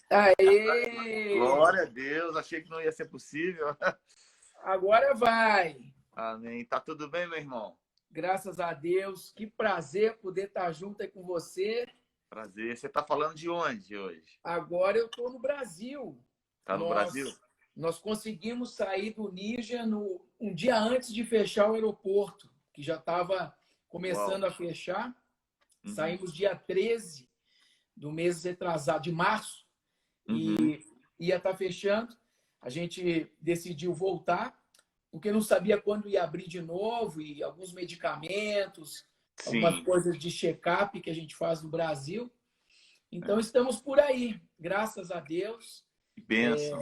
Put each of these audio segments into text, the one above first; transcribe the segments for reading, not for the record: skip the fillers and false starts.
Aê! Glória a Deus, achei que não ia ser possível. Agora vai. Amém. Tá tudo bem, meu irmão? Graças a Deus. Que prazer poder estar junto aí com você. Prazer. Você tá falando de onde hoje? Agora eu estou no Brasil. Tá no Brasil? Nós conseguimos sair do Níger um dia antes de fechar o aeroporto, que já estava começando Uau. a fechar. Uhum. Saímos dia 13 do mês retrasado, de março, Uhum. e ia estar fechando. A gente decidiu voltar, porque não sabia quando ia abrir de novo, e alguns medicamentos, algumas Sim. coisas de check-up que a gente faz no Brasil. Então, É. estamos por aí, graças a Deus. Que bênção.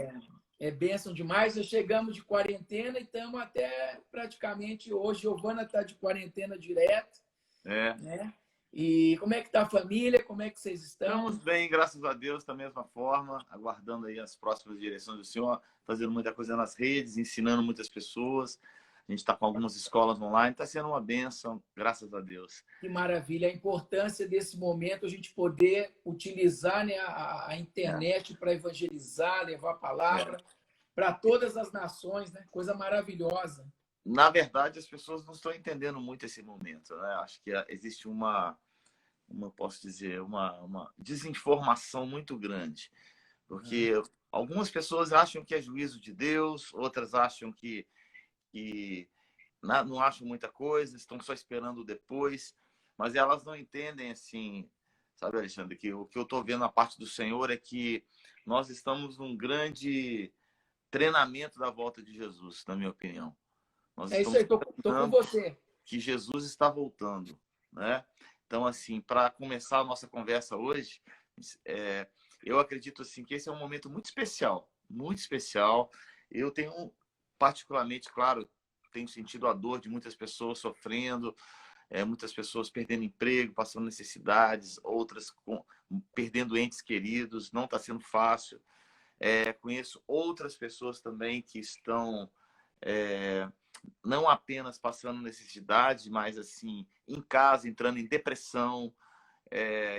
É bênção demais. Nós chegamos de quarentena e estamos até praticamente hoje. Giovana está de quarentena direto, É. né? E como é que está a família? Como é que vocês Estamos estão? bem, graças a Deus, da mesma forma, aguardando aí as próximas direções do Senhor, fazendo muita coisa nas redes, ensinando muitas pessoas. A gente está com algumas escolas online, está sendo uma bênção, graças a Deus. Que maravilha. A importância desse momento, a gente poder utilizar, né, a É. internet para evangelizar, levar a É. palavra para todas as nações, né? Coisa maravilhosa. Na verdade, as pessoas não estão entendendo muito esse momento, né? Acho que existe posso dizer, uma desinformação muito grande, porque algumas pessoas acham que é juízo de Deus, outras acham que não acham muita coisa, estão só esperando depois, mas elas não entendem assim, sabe, Alexandre, que o que eu estou vendo na parte do Senhor é que nós estamos num grande treinamento da volta de Jesus, na minha opinião. Nós É isso estamos aí, tô com treinando você. que Jesus está voltando, né? Então, assim, para começar a nossa conversa hoje, é, eu acredito assim que esse é um momento muito especial, muito especial. Eu tenho particularmente, claro, tenho sentido a dor de muitas pessoas sofrendo, muitas pessoas perdendo emprego, passando necessidades, outras perdendo entes queridos, não está sendo fácil. Conheço outras pessoas também que estão não apenas passando necessidade, mas assim, em casa, entrando em depressão.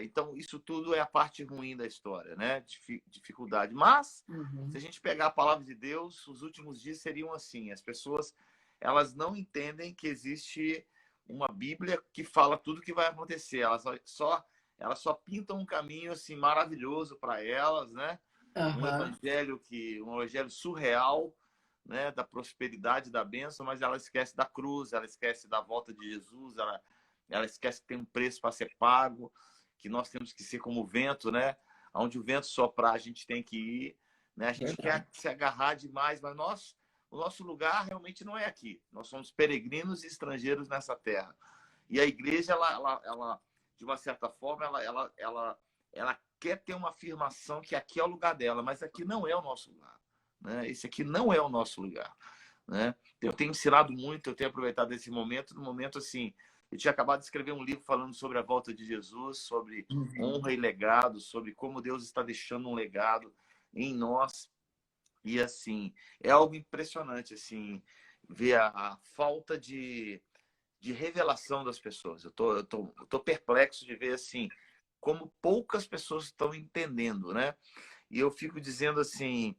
Então, isso tudo é a parte ruim da história, né? Dificuldade. Mas, se a gente pegar a palavra de Deus, os últimos dias seriam assim. As pessoas, elas não entendem que existe uma Bíblia que fala tudo o que vai acontecer. Elas só pintam um caminho assim maravilhoso para elas, né? Aham. Um evangelho surreal, né, da prosperidade, da bênção, mas ela esquece da cruz, ela esquece da volta de Jesus, ela esquece que tem um preço para ser pago, que nós temos que ser como o vento, né? Onde o vento soprar, a gente tem que ir, né? A gente Verdade. quer se agarrar demais, mas o nosso lugar realmente não é aqui. Nós somos peregrinos e estrangeiros nessa terra. E a igreja, ela de uma certa forma, ela quer ter uma afirmação que aqui é o lugar dela, mas aqui não é o nosso lugar, né? Esse aqui não é o nosso lugar, né? Eu tenho ensinado muito, eu tenho aproveitado esse momento, no momento assim, eu tinha acabado de escrever um livro falando sobre a volta de Jesus, sobre honra e legado, sobre como Deus está deixando um legado em nós. E assim, é algo impressionante assim, ver a falta de revelação das pessoas. Eu tô perplexo de ver assim como poucas pessoas estão entendendo, né? E eu fico dizendo assim,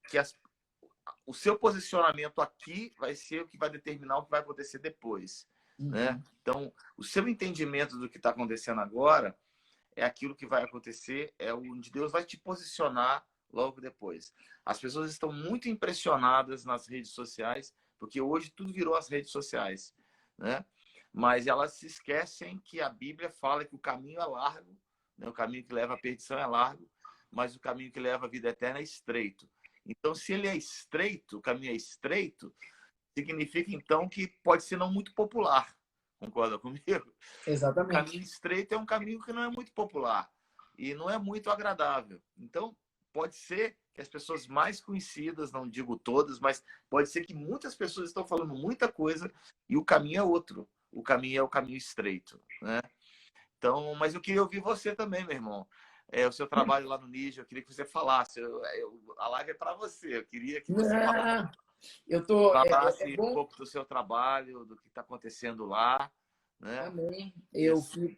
que o seu posicionamento aqui vai ser o que vai determinar o que vai acontecer depois, né? Então, o seu entendimento do que está acontecendo agora é aquilo que vai acontecer, é onde Deus vai te posicionar logo depois. As pessoas estão muito impressionadas nas redes sociais, porque hoje tudo virou as redes sociais, né? Mas elas se esquecem que a Bíblia fala que o caminho é largo, né? O caminho que leva à perdição é largo, mas o caminho que leva à vida eterna é estreito. Então, se ele é estreito, o caminho é estreito, significa então que pode ser não muito popular. Concorda comigo? O caminho Exatamente. estreito é um caminho que não é muito popular e não é muito agradável. Então, pode ser que as pessoas mais conhecidas, não digo todas, mas pode ser que muitas pessoas estão falando muita coisa e o caminho é outro. O caminho é o caminho estreito, né? Então, mas eu queria ouvir você também, meu irmão. O seu trabalho lá no Níger, eu queria que você falasse. A live é para você. Eu queria que você Não, eu tô. É falasse um bom. pouco do seu trabalho, do que está acontecendo lá, né? Amém. E Eu assim,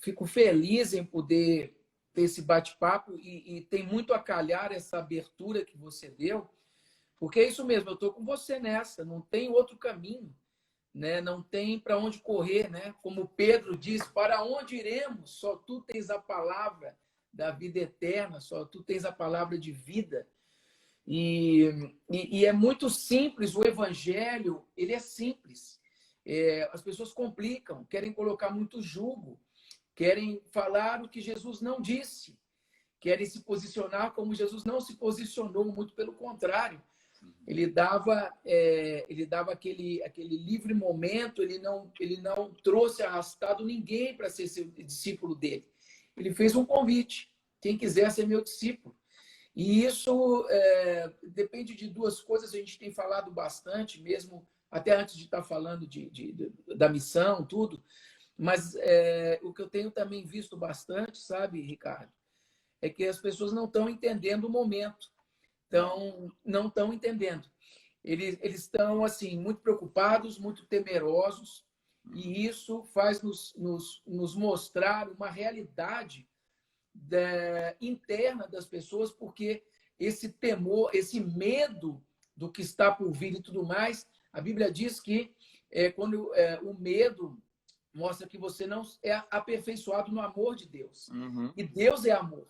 fico feliz em poder ter esse bate-papo e tem muito a calhar essa abertura que você deu, porque é isso mesmo, eu estou com você nessa, não tem outro caminho, né? Não tem para onde correr, né? Como Pedro diz, para onde iremos? Só tu tens a palavra da vida eterna, só tu tens a palavra de vida. E é muito simples, o evangelho, ele é simples. As pessoas complicam, querem colocar muito julgo, querem falar o que Jesus não disse, querem se posicionar como Jesus não se posicionou, muito pelo contrário. Ele dava aquele livre momento, ele não trouxe arrastado ninguém para ser seu discípulo dele. Ele fez um convite, quem quiser ser meu discípulo. E isso depende de duas coisas, a gente tem falado bastante, mesmo até antes de estar falando da missão, tudo, mas o que eu tenho também visto bastante, sabe, Ricardo, é que as pessoas não estão entendendo o momento, não estão entendendo. Eles estão assim muito preocupados, muito temerosos, e isso faz nos mostrar uma realidade interna das pessoas, porque esse temor, esse medo do que está por vir e tudo mais, a Bíblia diz que quando o medo mostra que você não é aperfeiçoado no amor de Deus. Uhum. E Deus é amor.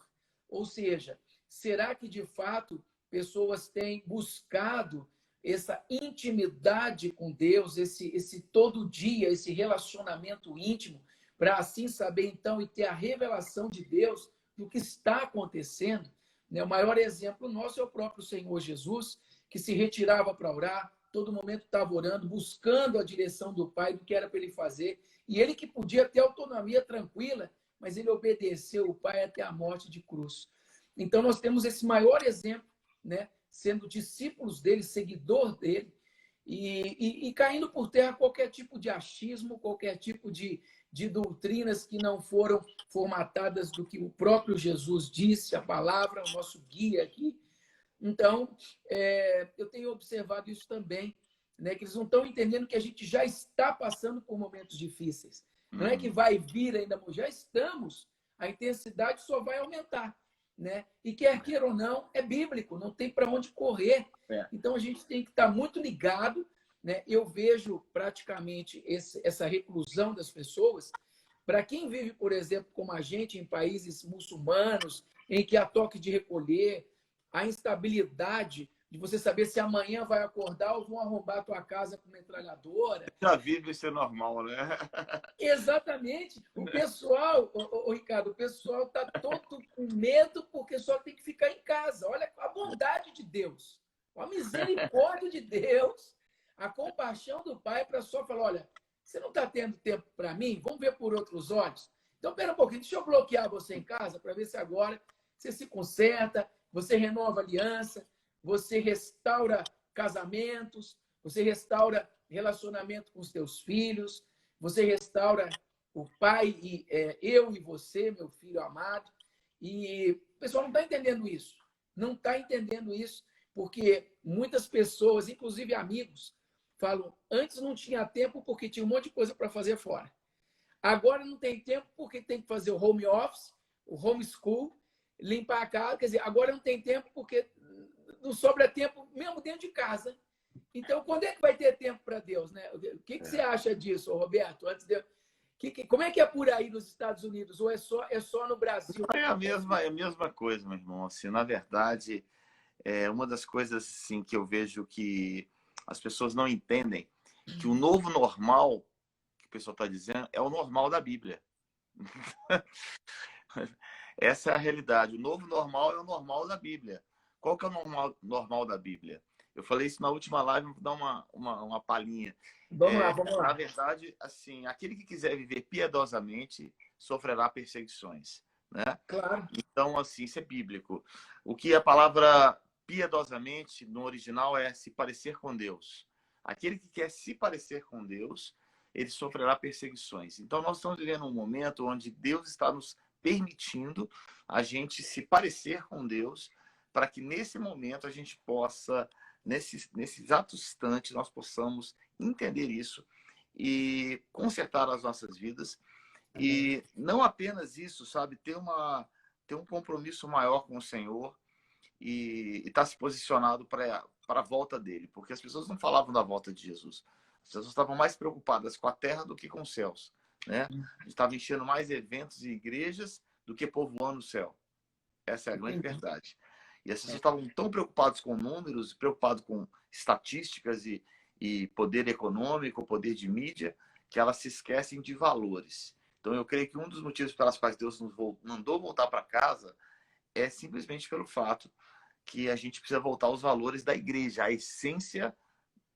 Ou seja, será que de fato pessoas têm buscado essa intimidade com Deus, esse todo dia, esse relacionamento íntimo, para assim saber então e ter a revelação de Deus do que está acontecendo? O maior exemplo nosso é o próprio Senhor Jesus, que se retirava para orar, todo momento estava orando, buscando a direção do Pai, do que era para ele fazer. E ele que podia ter autonomia tranquila, mas ele obedeceu o Pai até a morte de cruz. Então, nós temos esse maior exemplo, né? Sendo discípulos dele, seguidor dele, e caindo por terra qualquer tipo de achismo, qualquer tipo de doutrinas que não foram formatadas do que o próprio Jesus disse, a palavra, o nosso guia aqui. Então, eu tenho observado isso também, né? Que eles não estão entendendo que a gente já está passando por momentos difíceis. Não é que vai vir ainda, já estamos. A intensidade só vai aumentar, né? E quer queira ou não, é bíblico, não tem para onde correr. Então, a gente tem que estar muito ligado, né? Eu vejo praticamente essa reclusão das pessoas. Para quem vive, por exemplo, como a gente, em países muçulmanos, em que há toque de recolher, a instabilidade de você saber se amanhã vai acordar ou vão arrombar a tua casa com metralhadora. Já vive isso é normal, né? Exatamente. O pessoal, Ricardo, o pessoal está todo com medo porque só tem que ficar em casa. Olha a bondade de Deus, a misericórdia de Deus, a compaixão do Pai para só falar, olha, você não está tendo tempo para mim? Vamos ver por outros olhos? Então, espera um pouquinho, deixa eu bloquear você em casa para ver se agora você se conserta, você renova aliança, você restaura casamentos, você restaura relacionamento com os teus filhos, você restaura o pai, e eu e você, meu filho amado. E o pessoal não está entendendo isso. Não está entendendo isso, porque muitas pessoas, inclusive amigos, falam, antes não tinha tempo porque tinha um monte de coisa para fazer fora. Agora não tem tempo porque tem que fazer o home office, o homeschool, limpar a casa. Quer dizer, agora não tem tempo porque não sobra tempo mesmo dentro de casa. Então, quando é que vai ter tempo para Deus, né? O que você acha disso, Roberto? Como é que é por aí nos Estados Unidos? Ou é só no Brasil? É a mesma coisa, meu irmão. Assim, na verdade, uma das coisas assim, que eu vejo que as pessoas não entendem, que o novo normal, que o pessoal está dizendo, é o normal da Bíblia. Essa é a realidade. O novo normal é o normal da Bíblia. Qual que é o normal da Bíblia? Eu falei isso na última live, vou dar uma palhinha. Vamos lá. Na verdade, assim, aquele que quiser viver piedosamente sofrerá perseguições, né? Claro. Então, assim, isso é bíblico. O que a palavra piedosamente no original é se parecer com Deus. Aquele que quer se parecer com Deus, ele sofrerá perseguições. Então, nós estamos vivendo um momento onde Deus está nos permitindo a gente se parecer com Deus, para que nesse momento a gente possa, nesse exato instante, nós possamos entender isso e consertar as nossas vidas. E não apenas isso, sabe, ter uma ter um compromisso maior com o Senhor e estar se posicionado para a volta dele. Porque as pessoas não falavam da volta de Jesus. As pessoas estavam mais preocupadas com a terra do que com os céus, né? Estavam enchendo mais eventos e igrejas do que povoando o céu. Essa é a grande verdade. E as pessoas estavam tão preocupadas com números, preocupadas com estatísticas e poder econômico, poder de mídia, que elas se esquecem de valores. Então, eu creio que um dos motivos pelos quais Deus nos mandou voltar para casa é simplesmente pelo fato que a gente precisa voltar aos valores da igreja, a essência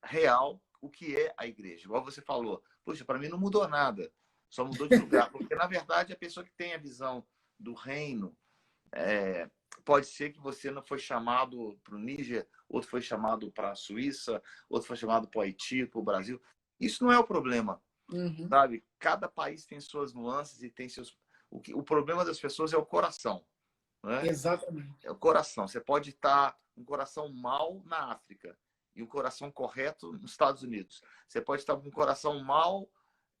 real, o que é a igreja. Igual você falou, poxa, para mim não mudou nada, só mudou de lugar. Porque, na verdade, a pessoa que tem a visão do reino, pode ser que você não foi chamado para o Níger, outro foi chamado para a Suíça, outro foi chamado para o Haiti, para o Brasil. Isso não é o problema, sabe? Cada país tem suas nuances e tem seus... O problema das pessoas é o coração, né? Exatamente. É o coração. Você pode estar um coração mau na África e um coração correto nos Estados Unidos. Você pode estar com um coração mau,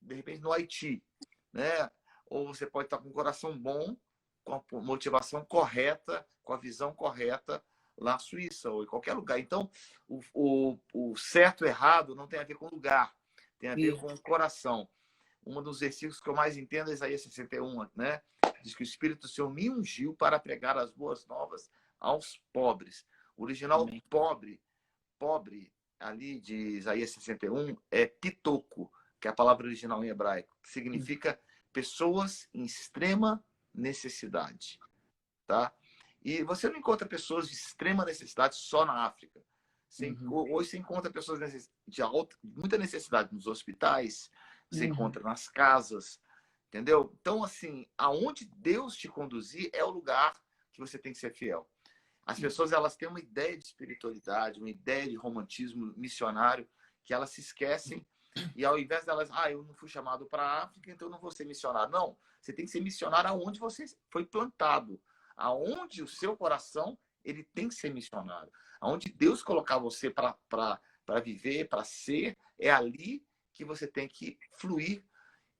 de repente, no Haiti, né? Ou você pode estar com um coração bom, com a motivação correta, com a visão correta lá na Suíça ou em qualquer lugar. Então, o certo e errado não tem a ver com lugar, tem a ver com o coração. Um dos versículos que eu mais entendo é Isaías 61, né? Diz que o Espírito do Senhor me ungiu para pregar as boas novas aos pobres. O original pobre ali de Isaías 61 é pitoco, que é a palavra original em hebraico, que significa pessoas em extrema necessidade, tá? E você não encontra pessoas de extrema necessidade só na África. Hoje você encontra pessoas de muita necessidade nos hospitais, você encontra nas casas, entendeu? Então, assim, aonde Deus te conduzir é o lugar que você tem que ser fiel. As pessoas, elas têm uma ideia de espiritualidade, uma ideia de romantismo missionário, que elas se esquecem. E ao invés delas, eu não fui chamado para a África, então eu não vou ser missionário. Não, você tem que ser missionário aonde você foi plantado. Aonde o seu coração, ele tem que ser missionário. Aonde Deus colocar você para viver, para ser, é ali que você tem que fluir.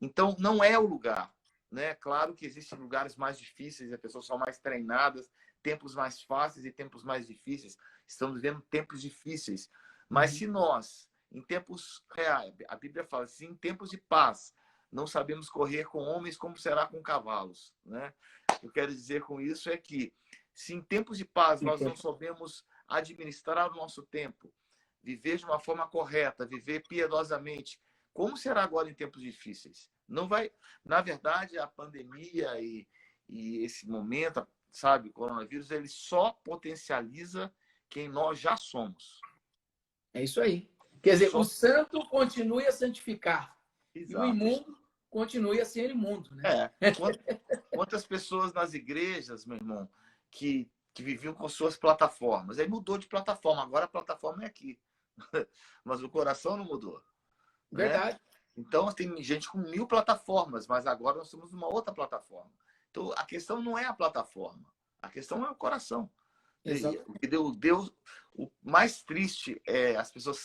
Então, não é o lugar, né? Claro que existem lugares mais difíceis, as pessoas são mais treinadas, tempos mais fáceis e tempos mais difíceis. Estamos vivendo tempos difíceis. Mas se nós, em tempos reais, a Bíblia fala assim, em tempos de paz, não sabemos correr com homens como será com cavalos, né? O que eu quero dizer com isso é que, se em tempos de paz nós não sabemos administrar o nosso tempo, viver de uma forma correta, viver piedosamente, como será agora em tempos difíceis? Não vai, na verdade, a pandemia e esse momento, sabe, o coronavírus, ele só potencializa quem nós já somos. É isso aí. Quer dizer, o santo continue a santificar. Exato. E o imundo continue a ser imundo, né? Quantas pessoas nas igrejas, meu irmão, que viviam com suas plataformas. Aí mudou de plataforma, agora a plataforma é aqui. Mas o coração não mudou. Verdade. Né? Então, tem gente com 1000 plataformas, mas agora nós somos uma outra plataforma. Então, a questão não é a plataforma, a questão é o coração. Exato. O mais triste é as pessoas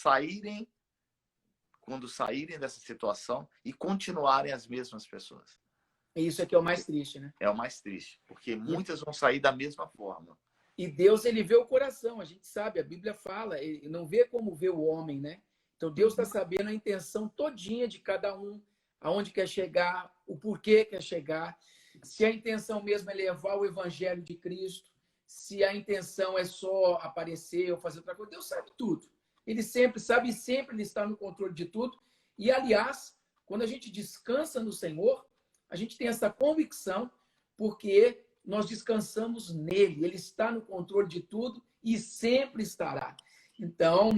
quando saírem dessa situação e continuarem as mesmas pessoas. Isso é que é o mais triste, né? É o mais triste, porque muitas vão sair da mesma forma. E Deus, ele vê o coração, a gente sabe, a Bíblia fala, ele não vê como vê o homem, né? Então Deus está sabendo a intenção todinha de cada um, aonde quer chegar, o porquê quer chegar, se a intenção mesmo é levar o evangelho de Cristo, se a intenção é só aparecer ou fazer outra coisa, Deus sabe tudo. Ele sempre sabe e sempre ele está no controle de tudo. E, aliás, quando a gente descansa no Senhor, a gente tem essa convicção, porque nós descansamos nele. Ele está no controle de tudo e sempre estará. Então,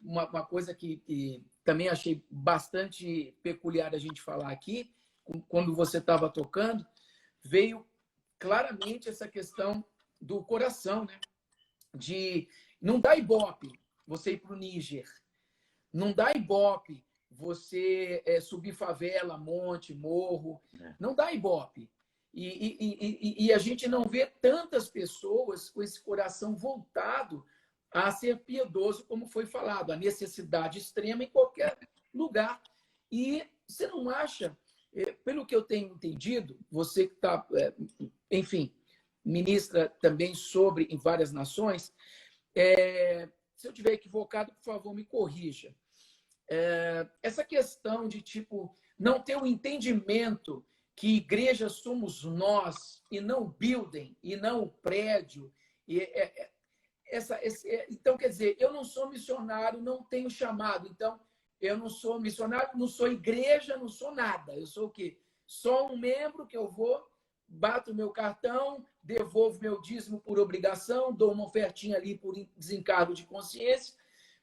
uma coisa que também achei bastante peculiar a gente falar aqui, quando você estava tocando, veio claramente essa questão do coração, né? De não dá ibope você ir para o Níger, não dá ibope você subir favela, monte, morro, não dá ibope. E a gente não vê tantas pessoas com esse coração voltado a ser piedoso, como foi falado, a necessidade extrema em qualquer lugar. E você não acha Pelo que eu tenho entendido, você que está, enfim, ministra também sobre em várias nações, se eu estiver equivocado, por favor, me corrija. Essa questão de, tipo, não ter o entendimento que igreja somos nós, e não o building, e não o prédio. Então, quer dizer, eu não sou missionário, não tenho chamado. Então, eu não sou missionário, não sou igreja, não sou nada. Eu sou o quê? Só um membro que eu vou, bato meu cartão, devolvo meu dízimo por obrigação, dou uma ofertinha ali por desencargo de consciência,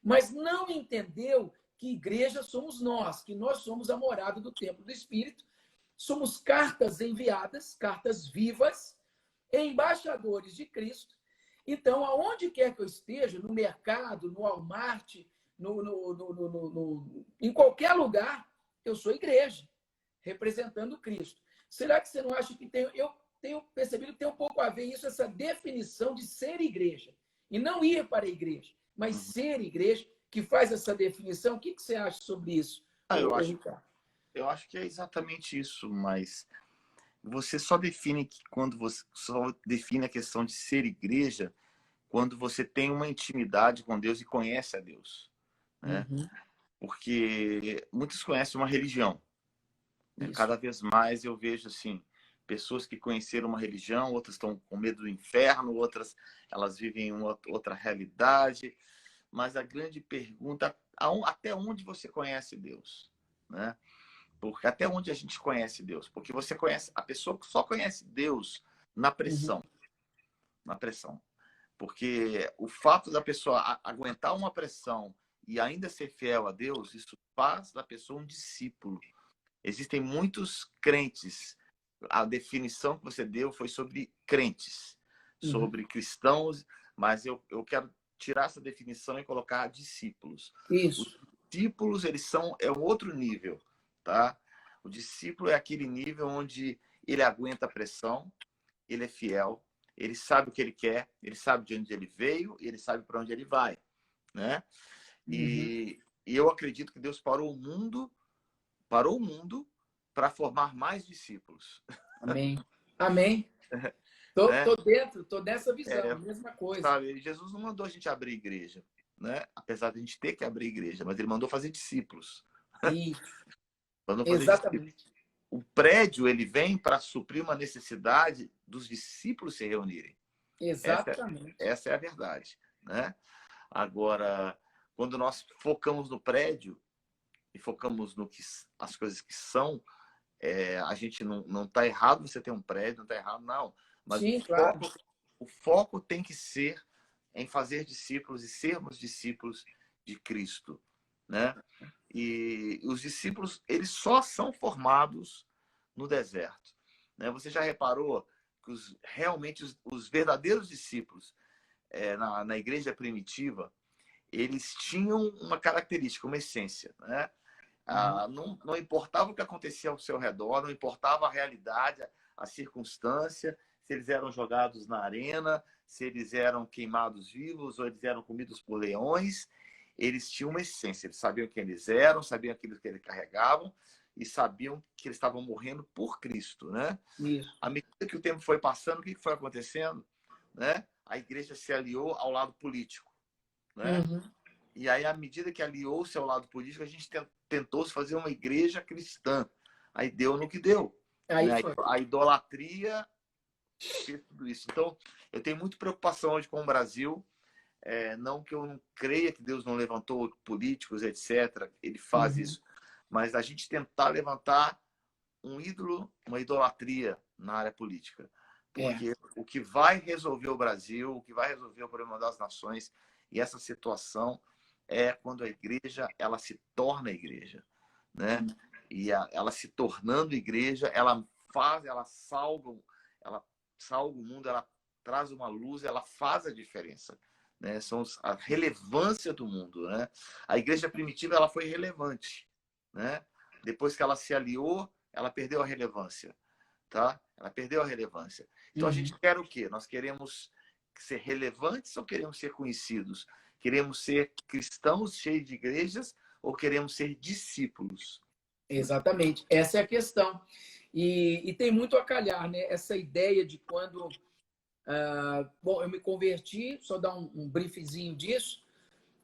mas não entendeu que igreja somos nós, que nós somos a morada do templo do Espírito, somos cartas enviadas, cartas vivas, embaixadores de Cristo. Então, aonde quer que eu esteja, no mercado, no Walmart, em qualquer lugar, eu sou igreja, representando Cristo. Será que você não acha que tem... Eu tenho percebido que tem um pouco a ver isso, essa definição de ser igreja. E não ir para a igreja, mas ser igreja, que faz essa definição. O que você acha sobre isso, Ricardo? Eu acho que é exatamente isso, mas você só define que quando você só define a questão de ser igreja quando você tem uma intimidade com Deus e conhece a Deus, né? Porque muitos conhecem uma religião. Cada vez mais eu vejo assim, pessoas que conheceram uma religião, outras estão com medo do inferno, outras elas vivem uma outra realidade. Mas a grande pergunta, até onde você conhece Deus, né? Porque até onde a gente conhece Deus? Porque você conhece, a pessoa só conhece Deus na pressão, na pressão. Porque o fato da pessoa aguentar uma pressão e ainda ser fiel a Deus, isso faz da pessoa um discípulo. Existem muitos crentes. A definição que você deu foi sobre crentes, sobre cristãos, mas eu quero tirar essa definição e colocar discípulos. Isso. Os discípulos, é um outro nível, tá? O discípulo é aquele nível onde ele aguenta a pressão, ele é fiel, ele sabe o que ele quer, ele sabe de onde ele veio e ele sabe para onde ele vai, né? E eu acredito que Deus parou o mundo para formar mais discípulos. Amém. Amém. Tô dentro, tô nessa visão, mesma coisa. Sabe, Jesus não mandou a gente abrir igreja, né? Apesar de a gente ter que abrir igreja, mas ele mandou fazer discípulos. Mandou fazer Exatamente. Discípulos. O prédio ele vem para suprir uma necessidade dos discípulos se reunirem. Exatamente. Essa é a verdade, né? Agora, quando nós focamos no prédio e focamos no que as coisas que são, a gente não está errado você ter um prédio, não está errado, não. Mas sim, claro. O foco tem que ser em fazer discípulos e sermos discípulos de Cristo, né? E os discípulos, eles só são formados no deserto, né? Você já reparou que realmente os verdadeiros discípulos na igreja primitiva, eles tinham uma característica, uma essência, né? Não importava o que acontecia ao seu redor, não importava a realidade, a circunstância, se eles eram jogados na arena, se eles eram queimados vivos ou eles eram comidos por leões, eles tinham uma essência, eles sabiam quem eles eram, sabiam aquilo que eles carregavam e sabiam que eles estavam morrendo por Cristo, né? Isso. À medida que o tempo foi passando, o que foi acontecendo, né? A igreja se aliou ao lado político, né? E aí, à medida que aliou-se ao lado político, a gente tentou fazer uma igreja cristã. Aí deu no que deu. Aí né? foi. A idolatria fez tudo isso. Então, eu tenho muita preocupação hoje com o Brasil. Não que eu não creia que Deus não levantou políticos, etc. Ele faz isso. Mas a gente tentar levantar um ídolo, uma idolatria na área política. Porque o que vai resolver o Brasil, o que vai resolver o problema das nações e essa situação é quando a igreja ela se torna igreja, né? E ela se tornando igreja, ela salva o mundo, ela traz uma luz, ela faz a diferença, né? São a relevância do mundo, né? A igreja primitiva ela foi relevante, né? Depois que ela se aliou, ela perdeu a relevância, tá? Ela perdeu a relevância. Então a gente quer o quê? Nós queremos ser relevantes ou queremos ser conhecidos? Queremos ser cristãos cheios de igrejas ou queremos ser discípulos? Exatamente, essa é a questão. E tem muito a calhar, né? Essa ideia de quando... bom, eu me converti, só dar um briefzinho disso.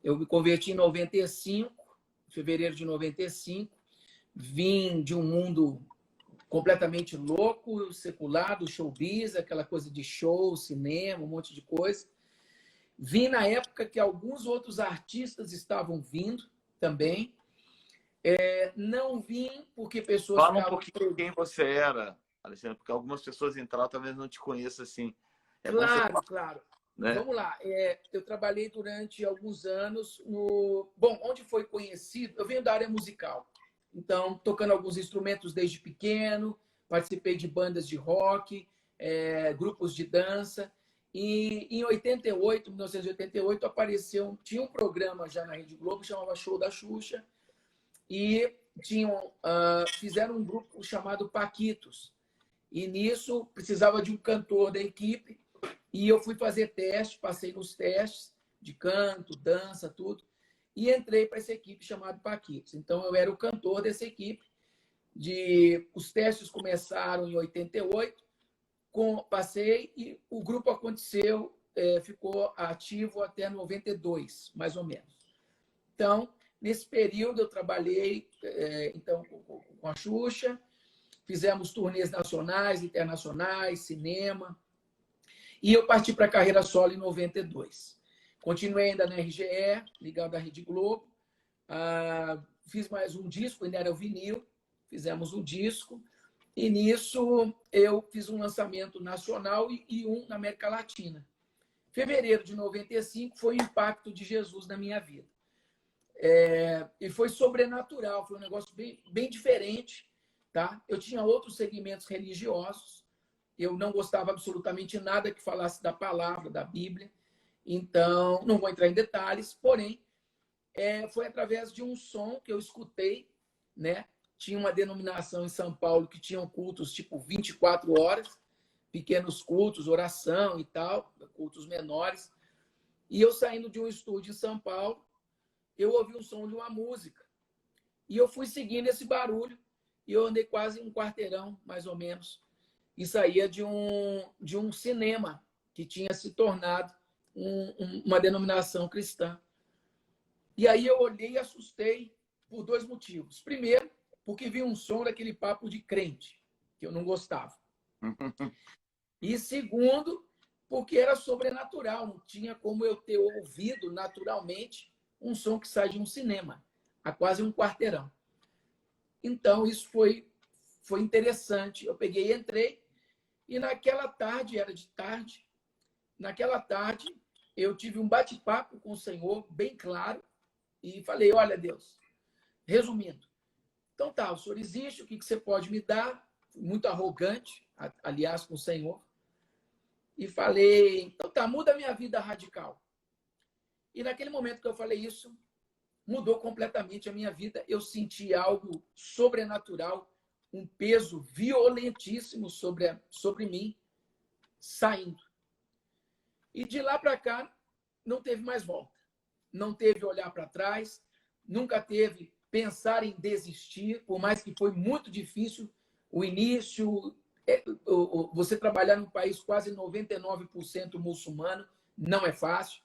Eu me converti em 95, fevereiro de 95. Vim de um mundo completamente louco, secular, do showbiz, aquela coisa de show, cinema, um monte de coisa. Vim na época que alguns outros artistas estavam vindo também. Não vim porque pessoas Fala um ficavam... pouquinho de quem você era, Alexandre, porque algumas pessoas entraram talvez não te conheçam assim. É bom você Claro, falar, claro. né? Vamos lá. Eu trabalhei durante alguns anos no... Bom, onde foi conhecido? Eu venho da área musical. Então, tocando alguns instrumentos desde pequeno, participei de bandas de rock, grupos de dança. E em 88, 1988, apareceu... Tinha um programa já na Rede Globo, chamava Show da Xuxa, e fizeram um grupo chamado Paquitos. E nisso precisava de um cantor da equipe. E eu fui fazer teste, passei nos testes de canto, dança, tudo. E entrei para essa equipe chamada Paquitos. Então, eu era o cantor dessa equipe. Os testes começaram em 88, passei e o grupo aconteceu, ficou ativo até 92, mais ou menos. Então, nesse período, eu trabalhei então, com a Xuxa, fizemos turnês nacionais, internacionais, cinema. E eu parti para a carreira solo em 92. Continuei ainda na RGE, ligado à Rede Globo. Fiz mais um disco, ainda era o vinil. Fizemos um disco. E nisso eu fiz um lançamento nacional e um na América Latina. Fevereiro de 95 foi o impacto de Jesus na minha vida. E foi sobrenatural, foi um negócio bem, bem diferente. Tá? Eu tinha outros segmentos religiosos. Eu não gostava absolutamente nada que falasse da palavra, da Bíblia. Então, não vou entrar em detalhes, porém, foi através de um som que eu escutei, né? Tinha uma denominação em São Paulo que tinham cultos tipo 24 horas, pequenos cultos, oração e tal, cultos menores. E eu saindo de um estúdio em São Paulo, eu ouvi um som de uma música. E eu fui seguindo esse barulho e eu andei quase um quarteirão, mais ou menos, e saía de um cinema que tinha se tornado uma denominação cristã. E aí eu olhei e assustei por dois motivos. Primeiro, porque vi um som daquele papo de crente, que eu não gostava. E segundo, porque era sobrenatural, não tinha como eu ter ouvido naturalmente um som que sai de um cinema, a quase um quarteirão. Então, isso foi interessante. Eu peguei e entrei, e naquela tarde, era de tarde, naquela tarde eu tive um bate-papo com o Senhor, bem claro, e falei, olha, Deus, resumindo, então tá, o Senhor existe, o que você pode me dar? Muito arrogante, aliás, com o Senhor. E falei, então tá, muda a minha vida radical. E naquele momento que eu falei isso, mudou completamente a minha vida. Eu senti algo sobrenatural, um peso violentíssimo sobre mim, saindo. E de lá para cá, não teve mais volta. Não teve olhar para trás, nunca teve pensar em desistir, por mais que foi muito difícil o início. Você trabalhar num país quase 99% muçulmano não é fácil,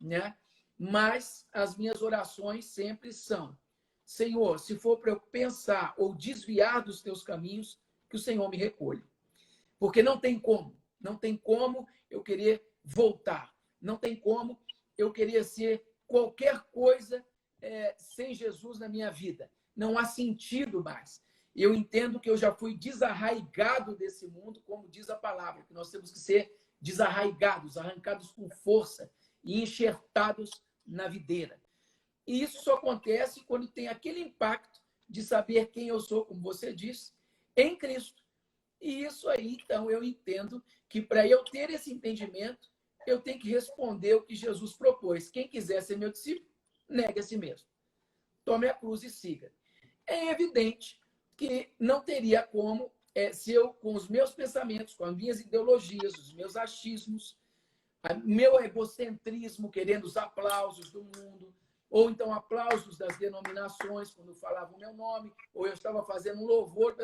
né? Mas as minhas orações sempre são: Senhor, se for para eu pensar ou desviar dos teus caminhos, que o Senhor me recolha. Porque não tem como eu querer voltar. Não tem como eu querer ser qualquer coisa sem Jesus na minha vida. Não há sentido mais. Eu entendo que eu já fui desarraigado desse mundo, como diz a palavra, que nós temos que ser desarraigados, arrancados com força e enxertados na videira. E isso só acontece quando tem aquele impacto de saber quem eu sou, como você disse, em Cristo. E isso aí, então, eu entendo que para eu ter esse entendimento, eu tenho que responder o que Jesus propôs. Quem quiser ser meu discípulo, negue a si mesmo. Tome a cruz e siga. É evidente que não teria como, se eu, com os meus pensamentos, com as minhas ideologias, os meus achismos, meu egocentrismo, querendo os aplausos do mundo, ou então aplausos das denominações quando falavam o meu nome, ou eu estava fazendo um louvor,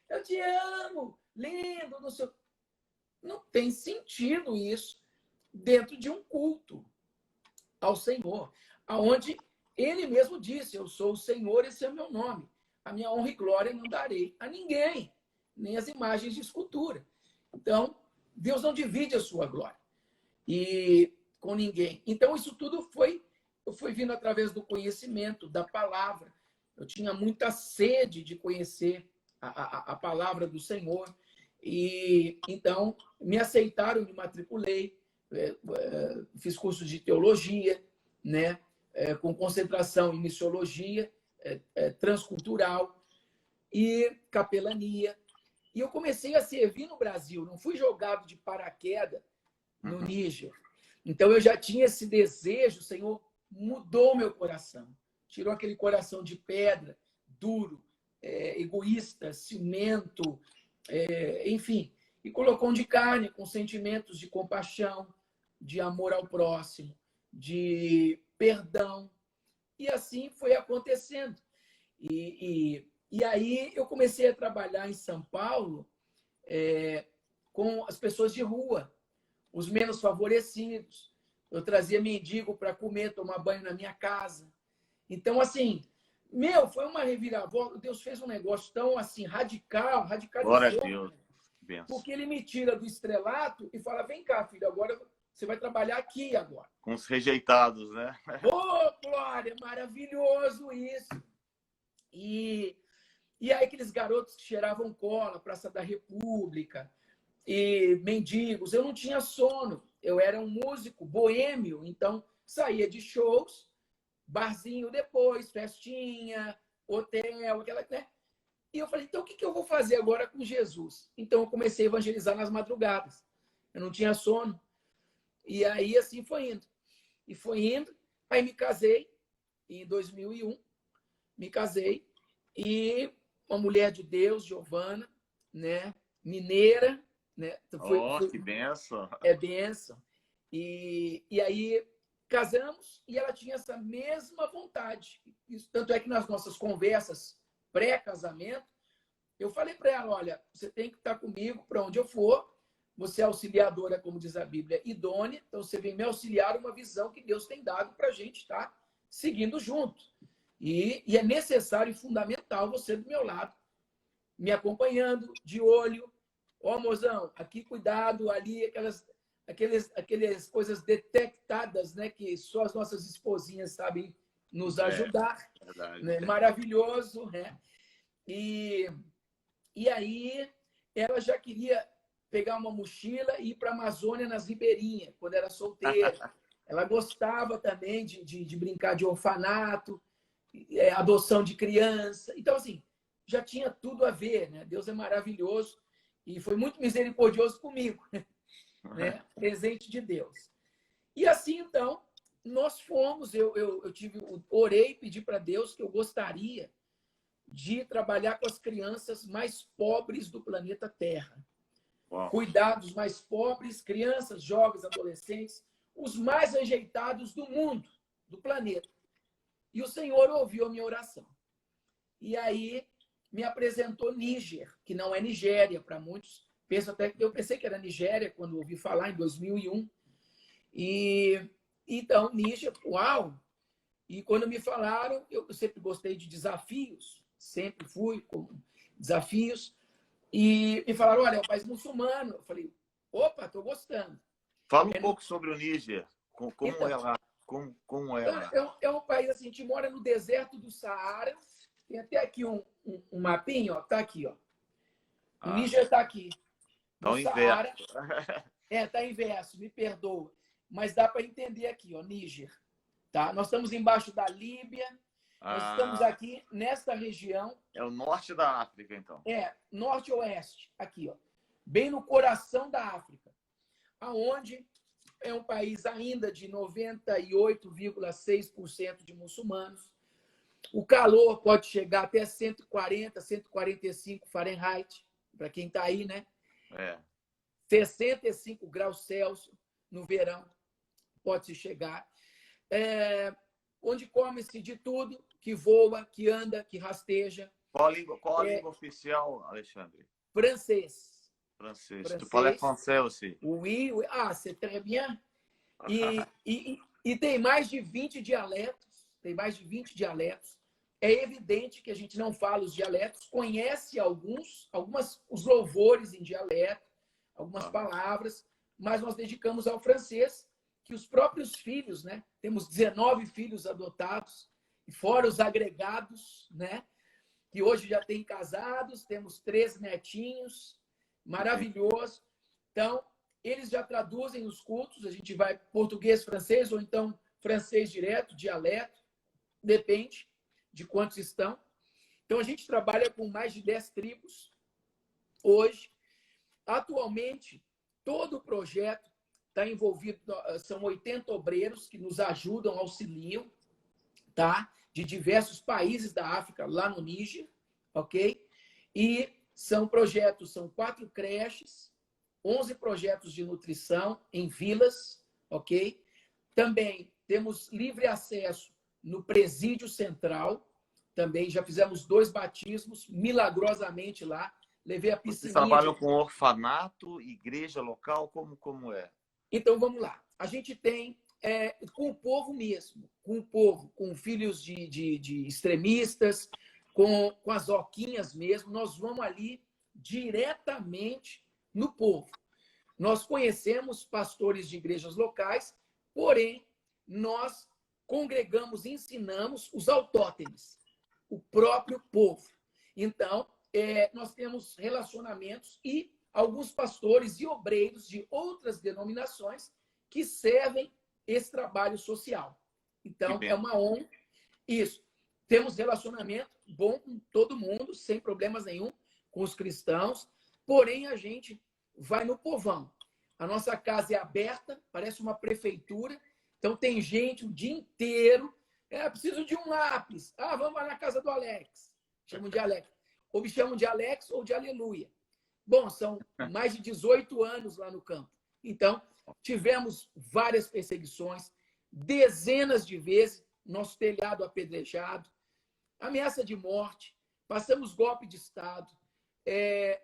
eu te amo, lindo, não sei. Não tem sentido isso dentro de um culto ao Senhor, aonde ele mesmo disse, eu sou o Senhor, esse é o meu nome. A minha honra e glória não darei a ninguém, nem as imagens de escultura. Então, Deus não divide a sua glória e com ninguém. Então, isso tudo foi vindo através do conhecimento, da palavra. Eu tinha muita sede de conhecer a palavra do Senhor. E então me aceitaram, me matriculei, fiz cursos de teologia, né, com concentração em missiologia, transcultural e capelania. E eu comecei a servir no Brasil, não fui jogado de paraquedas no Níger. Então eu já tinha esse desejo, o Senhor mudou meu coração, tirou aquele coração de pedra, duro, egoísta, ciumento, enfim, e colocou um de carne, com sentimentos de compaixão, de amor ao próximo, de perdão. E assim foi acontecendo. E aí eu comecei a trabalhar em São Paulo com as pessoas de rua, os menos favorecidos. Eu trazia mendigo para comer, tomar banho na minha casa. Então, assim, foi uma reviravolta. Deus fez um negócio tão assim, radicalizou. Glória a Deus. Porque ele me tira do estrelato e fala, vem cá, filho, agora você vai trabalhar aqui agora. Com os rejeitados, né? Glória, maravilhoso isso. E aí aqueles garotos que cheiravam cola, Praça da República, e mendigos, eu não tinha sono. Eu era um músico boêmio, então saía de shows, barzinho depois, festinha, hotel, aquela, né? E eu falei, então o que eu vou fazer agora com Jesus? Então eu comecei a evangelizar nas madrugadas. Eu não tinha sono. E aí assim foi indo. E foi indo. Aí me casei em 2001. Me casei. E uma mulher de Deus, Giovana, né? Mineira, né? Que bênção. Bênção. E aí casamos e ela tinha essa mesma vontade. Isso, tanto é que nas nossas conversas pré-casamento, eu falei para ela, olha, você tem que estar comigo para onde eu for, você é auxiliadora, como diz a Bíblia, idônea, então você vem me auxiliar uma visão que Deus tem dado para a gente estar seguindo junto. E é necessário e fundamental você do meu lado, me acompanhando, de olho. Ó, mozão, aqui cuidado, ali, aquelas coisas detectadas, né, que só as nossas esposinhas sabem nos ajudar. Né? Maravilhoso, né? E aí ela já queria pegar uma mochila e ir para a Amazônia nas ribeirinhas, quando era solteira. Ela gostava também de brincar de orfanato, adoção de criança. Então, assim, já tinha tudo a ver, né? Deus é maravilhoso e foi muito misericordioso comigo, né? Presente de Deus. E assim, então, nós fomos, eu orei e pedi para Deus que eu gostaria de trabalhar com as crianças mais pobres do planeta Terra. Uau. Cuidar dos mais pobres, crianças, jovens, adolescentes, os mais rejeitados do mundo, do planeta. E o Senhor ouviu a minha oração. E aí me apresentou Níger, que não é Nigéria para muitos. Eu pensei que era Nigéria quando ouvi falar em 2001. E então, Níger, uau! E quando me falaram, eu sempre gostei de desafios, sempre fui com desafios. E me falaram, olha, é um país muçulmano. Eu falei, opa, estou gostando. Fala um pouco sobre o Níger. Como então, é lá? Como é lá? É um país assim, a gente mora no deserto do Saara. Tem até aqui um mapinha, ó, tá aqui, ó. O Níger está aqui. No Saara. inverso. Está inverso, me perdoa. Mas dá para entender aqui, ó, Níger. Tá? Nós estamos embaixo da Líbia. Nós estamos aqui nesta região. É o norte da África, então. Norte-oeste, aqui, ó. Bem no coração da África. Aonde é um país ainda de 98,6% de muçulmanos. O calor pode chegar até 140, 145 Fahrenheit, para quem está aí, né? 65 graus Celsius no verão pode-se chegar. onde come-se de tudo, que voa, que anda, que rasteja. Qual a língua oficial, Alexandre? Francês. Francês. Tu parles français aussi? Oui, oui. Ah, c'est très bien. E tem mais de 20 dialetos. Tem mais de 20 dialetos. É evidente que a gente não fala os dialetos, conhece os louvores em dialeto, algumas palavras, mas nós dedicamos ao francês, que os próprios filhos, né? Temos 19 filhos adotados, e fora os agregados, né? Que hoje já tem casados, temos 3 netinhos, maravilhoso. Então, eles já traduzem os cultos, a gente vai português, francês, ou então francês direto, dialeto, depende de quantos estão. Então, a gente trabalha com mais de 10 tribos hoje. Atualmente, todo o projeto está envolvido, são 80 obreiros que nos ajudam, auxiliam, tá? De diversos países da África, lá no Níger, ok? E são 4 creches, 11 projetos de nutrição em vilas, ok? Também temos livre acesso no presídio central, também já fizemos 2 batismos, milagrosamente lá, levei a piscina. Vocês trabalham com orfanato, igreja local, como é? Então, vamos lá. A gente tem com o povo mesmo, com o povo, com filhos de extremistas, com as oquinhas mesmo, nós vamos ali diretamente no povo. Nós conhecemos pastores de igrejas locais, porém, nós congregamos e ensinamos os autóctones, o próprio povo. Então, nós temos relacionamentos e alguns pastores e obreiros de outras denominações que servem esse trabalho social. Então, é uma honra. Isso. Temos relacionamento bom com todo mundo, sem problemas nenhum, com os cristãos, porém, a gente vai no povão. A nossa casa é aberta, parece uma prefeitura, então tem gente o dia inteiro. Preciso de um lápis. Vamos lá na casa do Alex. Chamam de Alex. Ou me chamam de Alex ou de Aleluia. Bom, são mais de 18 anos lá no campo. Então, tivemos várias perseguições, dezenas de vezes, nosso telhado apedrejado, ameaça de morte, passamos golpe de Estado.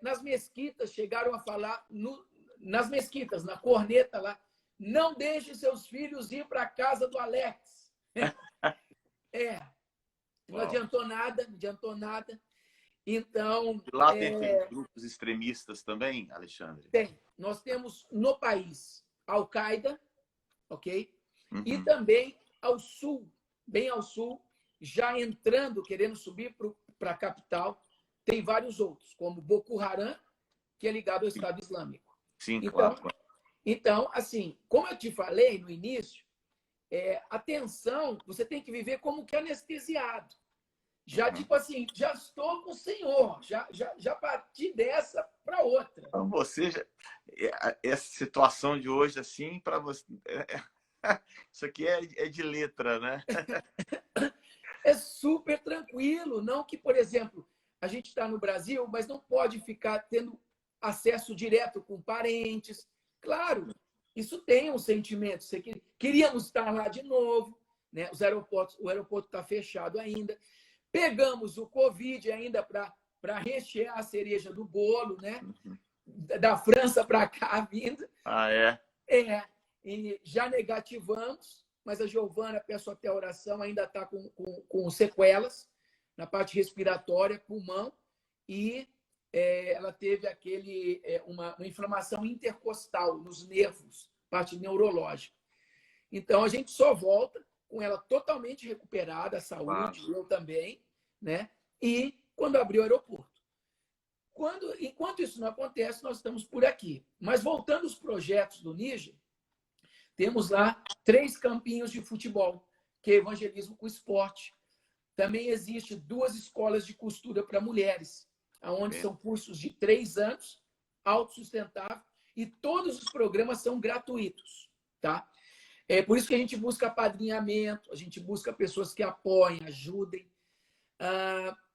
Nas mesquitas, chegaram a falar, nas mesquitas, na corneta lá, não deixe seus filhos ir para a casa do Alex. Não adiantou nada, não adiantou nada. Então... Lá tem grupos extremistas também, Alexandre? Tem. Nós temos no país Al-Qaeda, ok? E também ao sul, bem ao sul, já entrando, querendo subir para a capital, tem vários outros, como Boko Haram, que é ligado ao Estado Islâmico. Sim, claro. Então, assim, como eu te falei no início, atenção, você tem que viver como que anestesiado. Já, tipo assim, já estou com o Senhor, já parti dessa para outra. Então, essa situação de hoje, assim, para você... Isso aqui é de letra, né? É super tranquilo. Não que, por exemplo, a gente está no Brasil, mas não pode ficar tendo acesso direto com parentes. Claro, isso tem um sentimento. Queríamos estar lá de novo, né? O aeroporto está fechado ainda. Pegamos o Covid ainda para rechear a cereja do bolo, né? Da França para cá vindo. E já negativamos, mas a Giovana, peço até a oração, ainda está com sequelas na parte respiratória, pulmão, e ela teve uma inflamação intercostal nos nervos, parte neurológica. Então, a gente só volta com ela totalmente recuperada, a saúde, eu também, né? E quando abrir o aeroporto. Enquanto isso não acontece, nós estamos por aqui. Mas voltando aos projetos do Níger, temos lá 3 campinhos de futebol, que é evangelismo com esporte. Também existe 2 escolas de costura para mulheres, onde são cursos de 3 anos, autossustentável, e todos os programas são gratuitos, tá? É por isso que a gente busca apadrinhamento, a gente busca pessoas que apoiem, ajudem.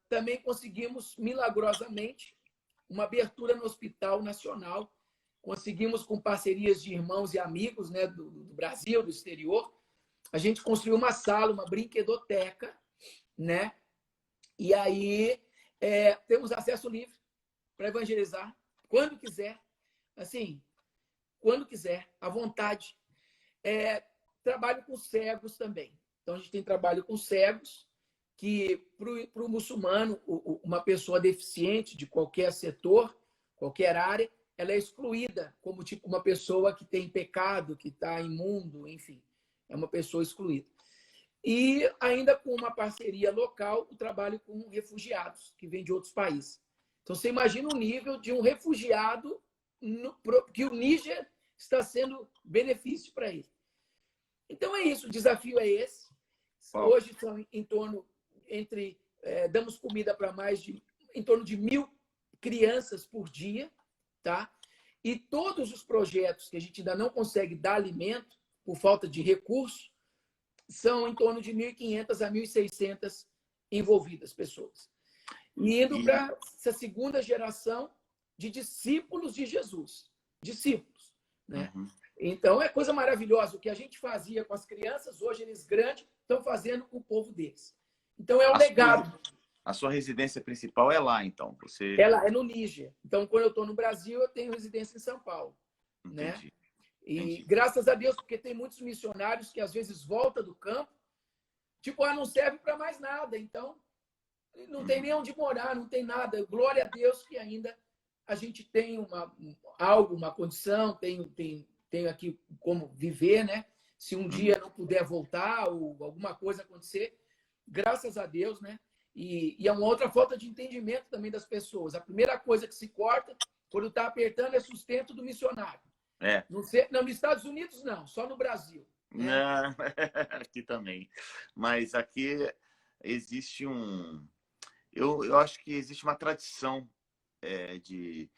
Também conseguimos, milagrosamente, uma abertura no Hospital Nacional. Conseguimos com parcerias de irmãos e amigos, né, do Brasil, do exterior, a gente construiu uma sala, uma brinquedoteca, né? E aí temos acesso livre para evangelizar, quando quiser, assim, quando quiser, à vontade. Trabalho com cegos também. Então, a gente tem trabalho com cegos, que para o muçulmano, uma pessoa deficiente de qualquer setor, qualquer área, ela é excluída, como tipo uma pessoa que tem pecado, que está imundo, enfim, é uma pessoa excluída. E ainda com uma parceria local, o trabalho com refugiados, que vêm de outros países. Então, você imagina o nível de um refugiado que o Níger está sendo benefício para ele. Então, é isso, o desafio é esse. Hoje são em torno, damos comida para em torno de 1.000 crianças por dia, tá? E todos os projetos que a gente ainda não consegue dar alimento, por falta de recurso, são em torno de 1.500 a 1.600 envolvidas pessoas. E indo para essa segunda geração de discípulos de Jesus. Discípulos, né? Uhum. Então, é coisa maravilhosa. O que a gente fazia com as crianças, hoje eles grandes estão fazendo com o povo deles. Então, é um legado. A sua residência principal é lá, então? Ela é no Níger. Então, quando eu estou no Brasil, eu tenho residência em São Paulo. Entendi. Né? E Entendi. graças a Deus, porque tem muitos missionários que às vezes voltam do campo, tipo, não serve para mais nada. Então, não tem nem onde morar, não tem nada. Glória a Deus que ainda a gente tem uma condição, tem aqui como viver, né? Se um dia não puder voltar ou alguma coisa acontecer, graças a Deus, né? E é uma outra falta de entendimento também das pessoas. A primeira coisa que se corta, quando está apertando, é sustento do missionário. Não, nos Estados Unidos, não, só no Brasil. Né? Não, aqui também. Mas aqui existe eu acho que existe uma tradição de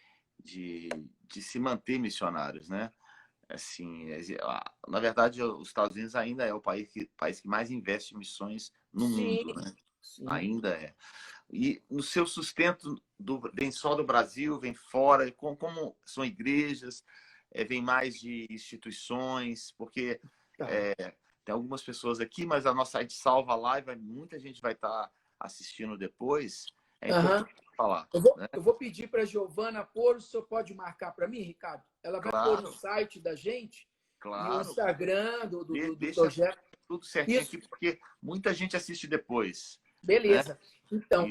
se manter missionários, né? Assim, na verdade, os Estados Unidos ainda é o país que mais investe em missões no mundo, né? Sim. Ainda é. E no seu sustento vem só do Brasil, vem fora, como são igrejas, vem mais de instituições, porque tem algumas pessoas aqui, mas a nossa site salva lá e muita gente vai estar assistindo depois. É importante falar. Eu vou pedir para a Giovana pôr, o senhor pode marcar para mim, Ricardo? Ela vai pôr no site da gente, no Instagram do projeto. Tudo certinho aqui, porque muita gente assiste depois. Beleza. Né? Então,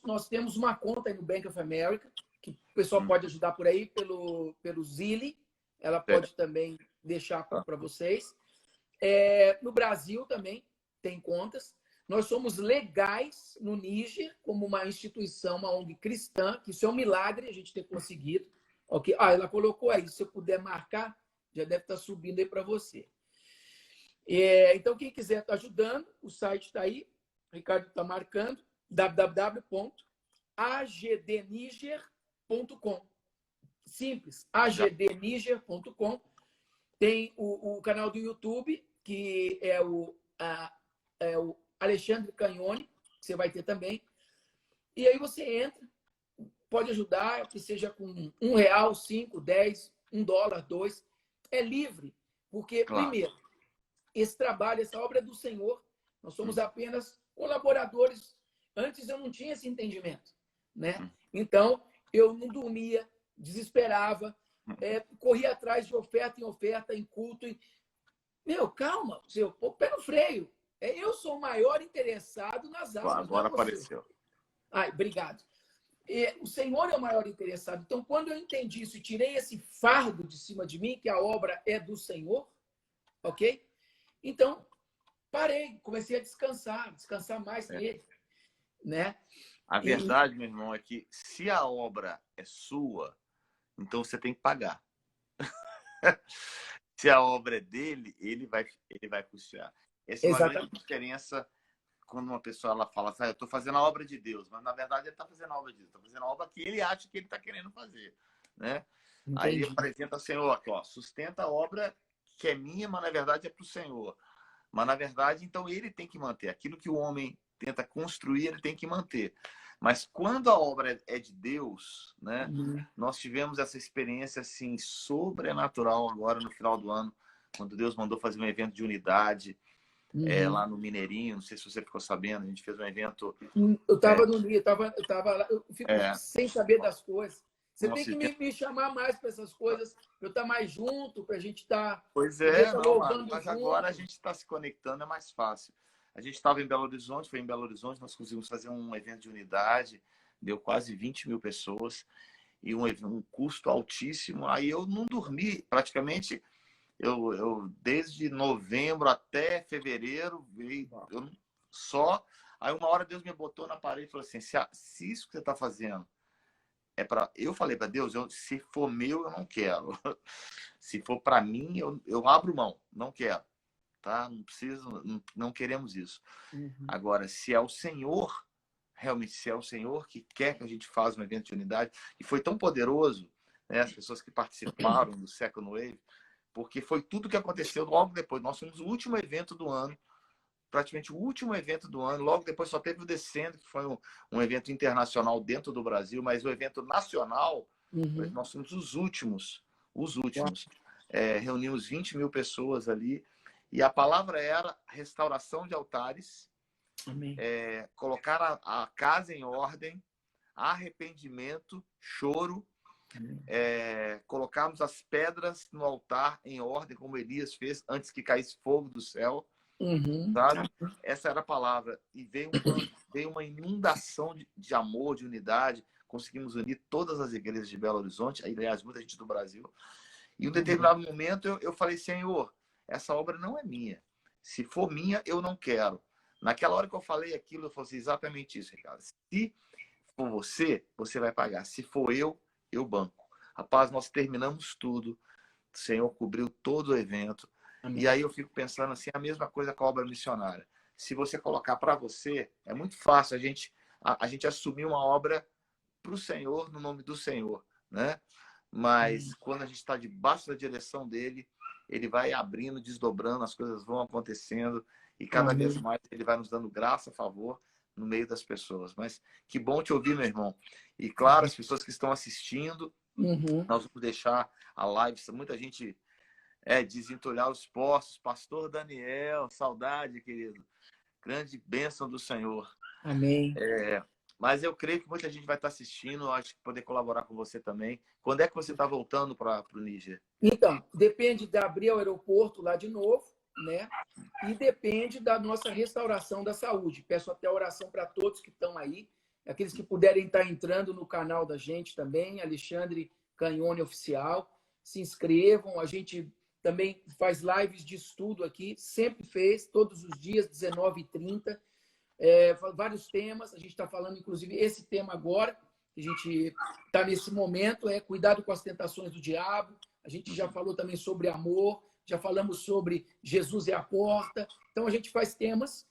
nós temos uma conta aí no Bank of America, que o pessoal pode ajudar por aí, pelo Zili. Ela pode também deixar para vocês. No Brasil também tem contas. Nós somos legais no Níger, como uma instituição, uma ONG cristã, que isso é um milagre a gente ter conseguido. Okay? Ela colocou aí, se eu puder marcar, já deve estar subindo aí para você. Então, quem quiser estar ajudando, o site está aí, o Ricardo está marcando, www.agdniger.com. Simples, agdniger.com. Tem o canal do YouTube, que é o Alexandre Canhone, que você vai ter também. E aí você entra, pode ajudar, que seja com R$1, 5, 10, $1, 2. É livre, porque, primeiro, esse trabalho, essa obra é do Senhor. Nós somos apenas colaboradores. Antes eu não tinha esse entendimento, né? Então, eu não dormia, desesperava, corria atrás de oferta em oferta, em culto. Calma, pô, pé no freio. Eu sou o maior interessado nas almas. Agora apareceu. Obrigado. O Senhor é o maior interessado. Então, quando eu entendi isso e tirei esse fardo de cima de mim, que a obra é do Senhor, ok? Então, parei, comecei a descansar mais nele, né? A verdade, meu irmão, é que se a obra é sua, então você tem que pagar. Se a obra é dele, ele vai custear. Essa é uma grande diferença quando uma pessoa ela fala assim, eu estou fazendo a obra de Deus, mas na verdade ele está fazendo a obra de Deus, está fazendo a obra que ele acha que ele está querendo fazer, né? Aí ele apresenta ao Senhor aqui, sustenta a obra que é minha, mas na verdade é para o Senhor. Mas na verdade, então ele tem que manter aquilo que o homem tenta construir, ele tem que manter. Mas quando a obra é de Deus, né? Nós tivemos essa experiência assim sobrenatural agora no final do ano quando Deus mandou fazer um evento de unidade lá Uhum. no Mineirinho. Não sei se você ficou sabendo, a gente fez um evento. Eu estava no Rio, eu tava lá, eu fico É, sem saber das coisas. Você tem nosso que evento. me chamar mais para essas coisas, para eu estar mais junto, para a gente Pois poder é, estar não, Mário, louvando mas agora a junto. gente está se conectando, é mais fácil. A gente estava em Belo Horizonte, foi em Belo Horizonte, nós conseguimos fazer um evento de unidade, deu quase 20 mil pessoas e um custo altíssimo. Aí eu não dormi, praticamente, desde novembro até fevereiro, só. Aí uma hora Deus me botou na parede e falou assim: se isso que você está fazendo é para. Eu falei para Deus: se for meu, eu não quero. Se for para mim, eu abro mão, não quero. Tá? Não preciso, não queremos isso. Uhum. Agora, se é o Senhor, realmente, se é o Senhor que quer que a gente faça um evento de unidade, e foi tão poderoso, né, as pessoas que participaram do Second Wave, porque foi tudo que aconteceu logo depois. Nós fomos o último evento do ano, praticamente o último evento do ano. Logo depois só teve o Descendo, que foi um evento internacional dentro do Brasil, mas o evento nacional, Uhum. nós fomos os últimos. Os Uau. últimos. Reunimos 20 mil pessoas ali. E a palavra era restauração de altares, Amém. colocar a casa em ordem, arrependimento, choro, colocarmos as pedras no altar em ordem, como Elias fez antes que caísse fogo do céu, Uhum. sabe? Essa era a palavra. E veio uma inundação de amor, de unidade. Conseguimos unir todas as igrejas de Belo Horizonte, aliás, muita gente do Brasil. E em um determinado momento eu falei: Senhor, essa obra não é minha. Se for minha, eu não quero. Naquela hora que eu falei aquilo, eu falei assim, exatamente isso, Ricardo. Se for você, você vai pagar. Se for eu banco. Rapaz, nós terminamos tudo. O Senhor cobriu todo o evento. E Amém. aí eu fico pensando assim, a mesma coisa com a obra missionária. Se você colocar para você, é muito fácil a gente assumir uma obra para o Senhor, no nome do Senhor, né? Mas quando a gente está debaixo da direção dele, ele vai abrindo, desdobrando, as coisas vão acontecendo e cada vez Amém. mais ele vai nos dando graça, a favor no meio das pessoas. Mas que bom te ouvir, meu irmão. E claro, as pessoas que estão assistindo, Uhum. nós vamos deixar a live. Muita gente desentulhar os poços. Pastor Daniel, saudade, querido. Grande bênção do Senhor. Amém. Mas eu creio que muita gente vai estar assistindo. Eu acho que poder colaborar com você também. Quando é que você está voltando para o Níger? Então, depende de abrir o aeroporto lá de novo, né? E depende da nossa restauração da saúde. Peço até oração para todos que estão aí, aqueles que puderem estar entrando no canal da gente também, Alexandre Canhone Oficial, se inscrevam. A gente também faz lives de estudo aqui, sempre fez, todos os dias, 19h30, vários temas. A gente está falando, inclusive, esse tema agora, que a gente está nesse momento, cuidado com as tentações do diabo. A gente já falou também sobre amor, já falamos sobre Jesus é a porta. Então, a gente faz temas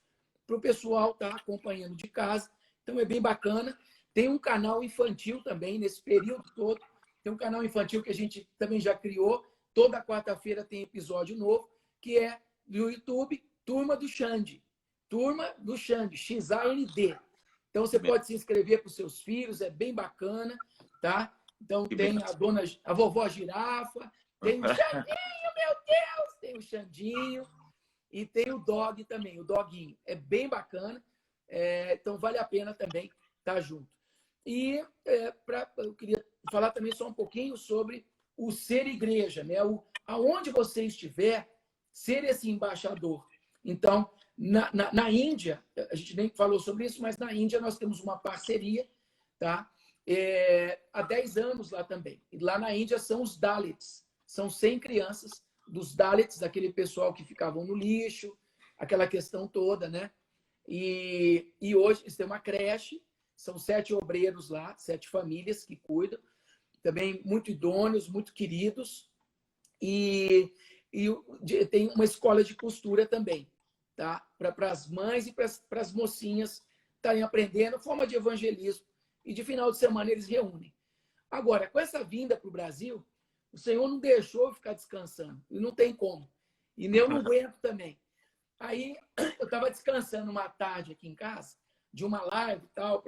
para o pessoal estar acompanhando de casa. Então, é bem bacana. Tem um canal infantil também, nesse período todo. Tem um canal infantil que a gente também já criou. Toda quarta-feira tem episódio novo, que é do YouTube, Turma do Xande. Turma do Xande, XAND. Então, você pode se inscrever para os seus filhos, é bem bacana, tá? Então, tem a vovó Girafa, tem o Xandinho, meu Deus! Tem o Xandinho e tem o Dog também, o Doguinho. É bem bacana, então vale a pena também estar junto. E eu queria falar também só um pouquinho sobre o ser igreja, né? Aonde você estiver, ser esse embaixador. Então, na Índia, a gente nem falou sobre isso, mas na Índia nós temos uma parceria, tá? Há 10 anos lá também. E lá na Índia são os Dalits. São 100 crianças dos Dalits, aquele pessoal que ficavam no lixo, aquela questão toda, né? E hoje eles têm uma creche, são 7 obreiros lá, 7 famílias que cuidam, também muito idôneos, muito queridos, e tem uma escola de costura também, tá? Para as mães e para as mocinhas estarem aprendendo, forma de evangelismo, e de final de semana eles reúnem. Agora, com essa vinda para o Brasil, o Senhor não deixou eu ficar descansando, e não tem como. E eu não aguento também. Aí eu estava descansando uma tarde aqui em casa, de uma live e tal.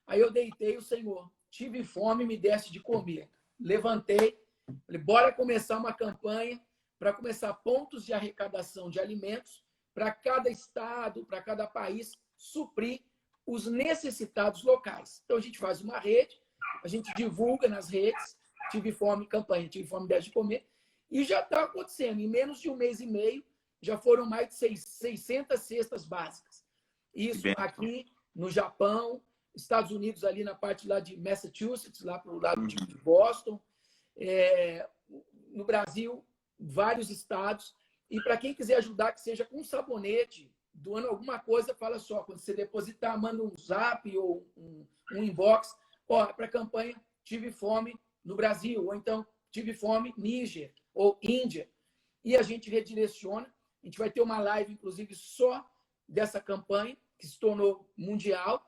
Aí eu deitei, o Senhor, tive fome, me desse de comer. Levantei, falei, bora começar uma campanha para começar pontos de arrecadação de alimentos para cada estado, para cada país, suprir os necessitados locais. Então, a gente faz uma rede, a gente divulga nas redes, tive fome, campanha, tive fome, deixa de comer, e já está acontecendo. Em menos de um mês e meio, já foram mais de 600 cestas básicas. Isso aqui no Japão, Estados Unidos, ali na parte lá de Massachusetts, lá para o lado de Boston, no Brasil, vários estados. E para quem quiser ajudar, que seja com sabonete, doando alguma coisa, fala só. Quando você depositar, manda um zap ou um inbox. Ó, para a campanha Tive Fome no Brasil, ou então Tive Fome Níger ou Índia. E a gente redireciona. A gente vai ter uma live, inclusive, só dessa campanha, que se tornou mundial.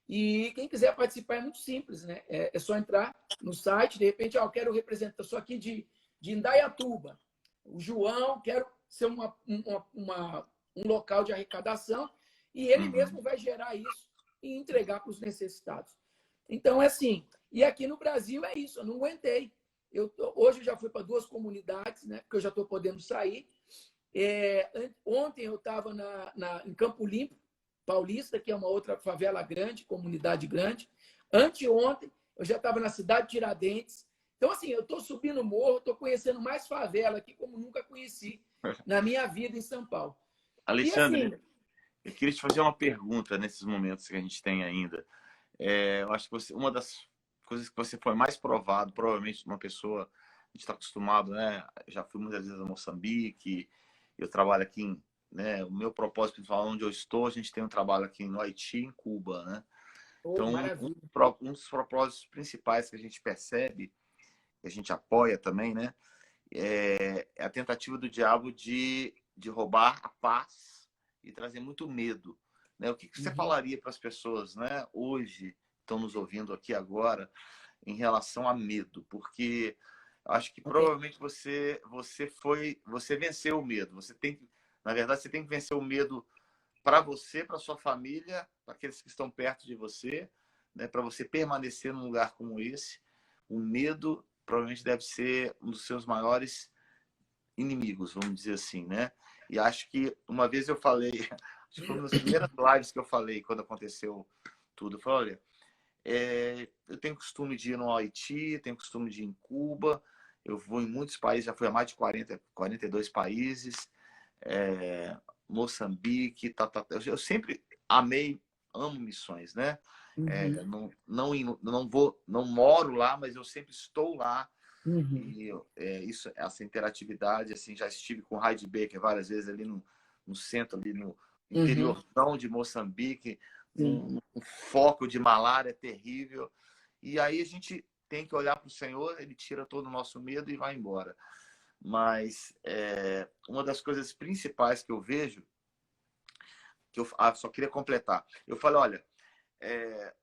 E quem quiser participar é muito simples, né? É só entrar no site, de repente, eu quero representar, sou aqui de Indaiatuba. O João, quero ser um local de arrecadação, e ele mesmo vai gerar isso e entregar para os necessitados. Então, é assim. E aqui no Brasil é isso, eu não aguentei. Hoje eu já fui para 2 comunidades, né? Porque eu já estou podendo sair. Ontem eu estava em Campo Limpo, Paulista, que é uma outra favela grande, comunidade grande. Anteontem, eu já estava na cidade de Tiradentes. Então, assim, eu estou subindo o morro, estou conhecendo mais favela aqui, como nunca conheci na minha vida em São Paulo. Alexandre, E, assim, eu queria te fazer uma pergunta nesses momentos que a gente tem ainda. Eu acho que uma das coisas que você foi mais provado, provavelmente uma pessoa, a gente está acostumado, né? Já fui muitas vezes a Moçambique, eu trabalho aqui né? O meu propósito principal, onde eu estou, a gente tem um trabalho aqui no Haiti, em Cuba, né? Então, um dos propósitos principais que a gente percebe, que a gente apoia também, né? É a tentativa do diabo de roubar a paz e trazer muito medo, né? O que você falaria para as pessoas, né? Hoje, estão nos ouvindo aqui agora, em relação a medo? Porque acho que provavelmente você venceu o medo. Na verdade, você tem que vencer o medo para você, para sua família, para aqueles que estão perto de você, né? Para você permanecer num lugar como esse. O medo provavelmente deve ser um dos seus maiores inimigos, vamos dizer assim, né? E acho que uma vez eu falei, acho que foi uma das primeiras lives que eu falei quando aconteceu tudo. Eu falei, olha, eu tenho costume de ir no Haiti, tenho costume de ir em Cuba, eu vou em muitos países, já fui a mais de 42 países, Moçambique, eu sempre amo missões, né? Não moro lá, mas eu sempre estou lá. E essa interatividade, assim, já estive com o Heidi Baker várias vezes ali no centro, ali no interiorzão de Moçambique, um foco de malária terrível. E aí a gente tem que olhar para o Senhor, ele tira todo o nosso medo e vai embora. Mas uma das coisas principais que eu vejo, que eu só queria completar, eu falei, olha,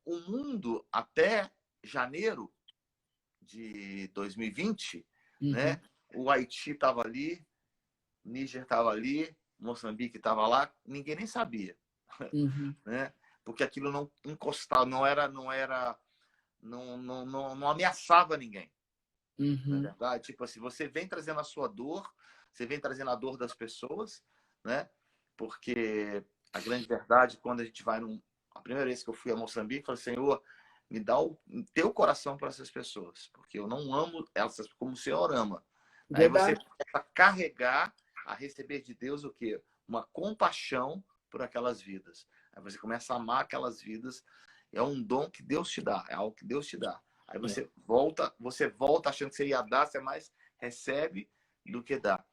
o mundo até janeiro de 2020, né? O Haiti estava ali, Níger estava ali, Moçambique estava lá, ninguém nem sabia, né? Porque aquilo não encostava, não ameaçava ninguém. Na verdade, tipo assim, você vem trazendo a sua dor, você vem trazendo a dor das pessoas, né? Porque a grande verdade, quando a gente vai a primeira vez que eu fui a Moçambique, eu falei, Senhor, me dá o teu coração para essas pessoas, porque eu não amo elas como o Senhor ama. Verdade. Aí você começa a carregar, a receber de Deus o quê? Uma compaixão por aquelas vidas. Aí você começa a amar aquelas vidas. É um dom que Deus te dá, é algo que Deus te dá. Aí você volta achando que você ia dar, você mais recebe do que dá.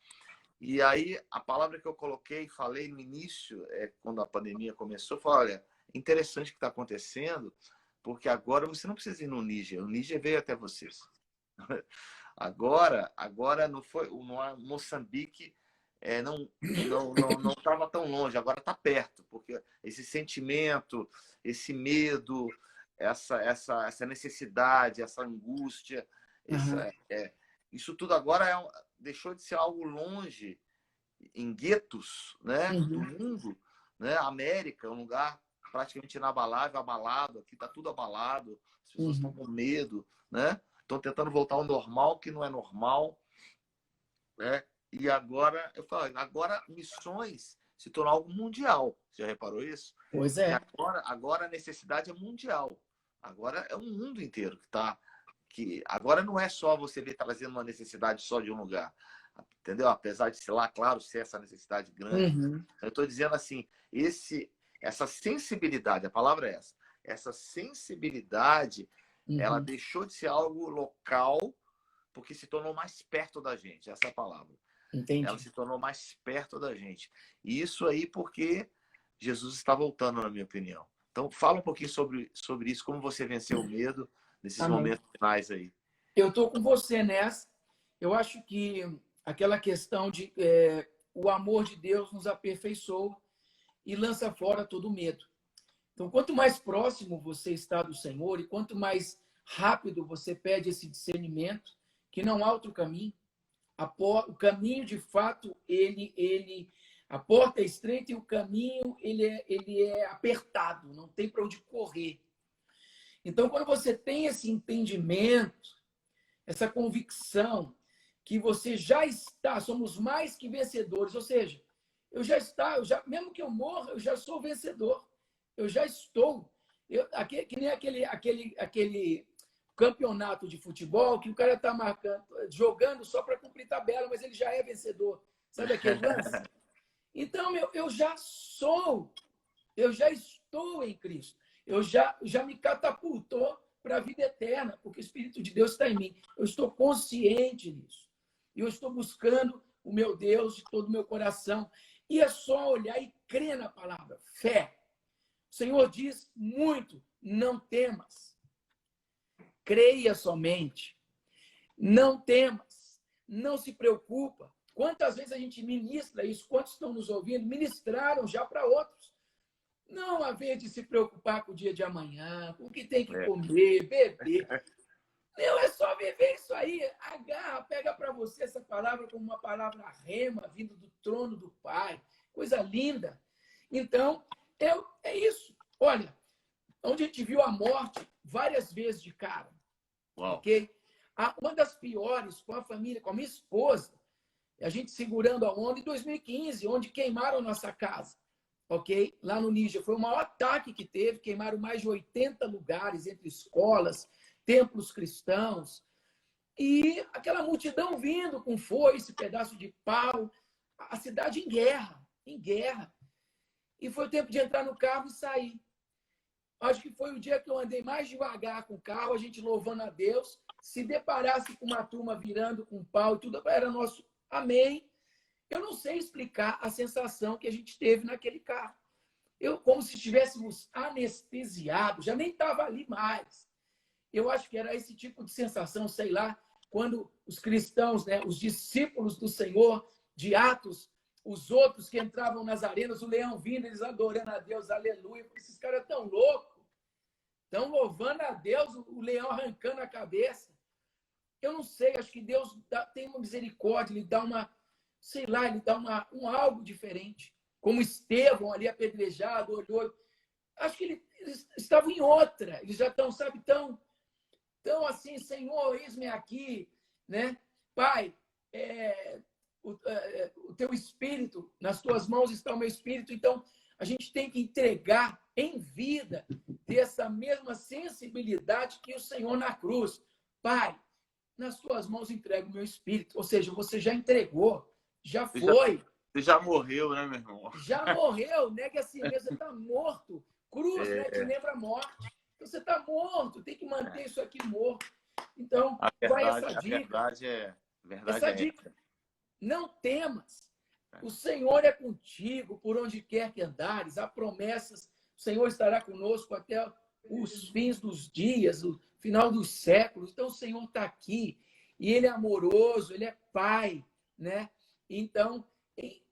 E aí a palavra que eu coloquei, falei no início, quando a pandemia começou, foi, olha, interessante o que está acontecendo, porque agora você não precisa ir no Níger. O Níger veio até vocês. Agora não foi, Moçambique não estava tão longe. Agora está perto, porque esse sentimento, esse medo, essa necessidade, essa angústia, isso tudo agora deixou de ser algo longe, em guetos, né, do mundo, né? A América é um lugar praticamente inabalável, abalado. Aqui está tudo abalado, as pessoas estão com medo, né? Estão tentando voltar ao normal, que não é normal, né? E agora, eu falo, agora missões se tornou algo mundial. Você já reparou isso? Pois E é. agora a necessidade é mundial. Agora é o mundo inteiro que está. Que agora não é só você ver trazendo uma necessidade só de um lugar. Entendeu? Apesar de, sei lá, claro, ser essa necessidade grande. Uhum. Eu estou dizendo assim, essa sensibilidade, a palavra é essa sensibilidade, ela Uhum. deixou de ser algo local, porque se tornou mais perto da gente, essa é a palavra. Ela Entendi. se tornou mais perto da gente. E isso aí porque Jesus está voltando, na minha opinião. Então, fala um pouquinho sobre isso, como você venceu o medo nesses Amém. momentos finais aí. Eu estou com você nessa. Eu acho que aquela questão de o amor de Deus nos aperfeiçoa e lança fora todo medo. Então, quanto mais próximo você está do Senhor e quanto mais rápido você pede esse discernimento, que não há outro caminho, o caminho de fato a porta é estreita e o caminho ele é apertado, não tem para onde correr. Então, quando você tem esse entendimento, essa convicção que você já está, somos mais que vencedores, ou seja, mesmo que eu morra, eu já sou vencedor. Eu já estou. Que nem aquele campeonato de futebol que o cara está marcando, jogando só para cumprir tabela, mas ele já é vencedor. Sabe aquele lance? Então, eu já sou, eu já estou em Cristo. Já me catapultou para a vida eterna, porque o Espírito de Deus está em mim. Eu estou consciente disso. E eu estou buscando o meu Deus de todo o meu coração. E é só olhar e crer na palavra. Fé. O Senhor diz muito, não temas. Creia somente. Não temas. Não se preocupa. Quantas vezes a gente ministra isso? Quantos estão nos ouvindo? Ministraram já para outros. Não haver de se preocupar com o dia de amanhã, com o que tem que comer, beber. Não, é só viver isso aí. Agarra, pega para você essa palavra como uma palavra rema, vindo do trono do Pai. Coisa linda. Então, é isso. Olha, onde a gente viu a morte várias vezes de cara. Uau. Ok? Uma das piores com a família, com a minha esposa, a gente segurando a onda em 2015, onde queimaram a nossa casa. Ok? Lá no Níger. Foi o maior ataque que teve. Queimaram mais de 80 lugares, entre escolas, templos cristãos. E aquela multidão vindo com foice, pedaço de pau. A cidade em guerra. Em guerra. E foi o tempo de entrar no carro e sair. Acho que foi o dia que eu andei mais devagar com o carro, a gente louvando a Deus. Se deparasse com uma turma virando com pau e tudo, era nosso amém. Eu não sei explicar a sensação que a gente teve naquele carro. Como se estivéssemos anestesiados, já nem estava ali mais. Eu acho que era esse tipo de sensação, sei lá, quando os cristãos, né, os discípulos do Senhor, de Atos, os outros que entravam nas arenas, o leão vindo, eles adorando a Deus, aleluia, porque esses caras estão loucos, estão louvando a Deus, o leão arrancando a cabeça. Eu não sei, acho que Deus tem uma misericórdia, ele dá uma, sei lá, ele dá um algo diferente. Como Estevão ali apedrejado, olhou. Acho que eles estavam em outra. Eles já estão, sabe, tão assim, Senhor, eis-me aqui, né? Pai, o teu espírito, nas tuas mãos está o meu espírito. Então, a gente tem que entregar em vida, ter essa mesma sensibilidade que o Senhor na cruz. Pai, nas tuas mãos entrego o meu espírito. Ou seja, você já entregou, já foi. Você já morreu, né, meu irmão? Já morreu, negue a si mesmo, você está morto. Cruz, né, te lembra a morte. Então, você está morto, tem que manter isso aqui morto. Então, vai essa dica. Essa dica. Não temas. O Senhor é contigo por onde quer que andares. Há promessas. O Senhor estará conosco até os fins dos dias, o final dos séculos. Então, o Senhor está aqui. E Ele é amoroso, Ele é Pai, né? Então,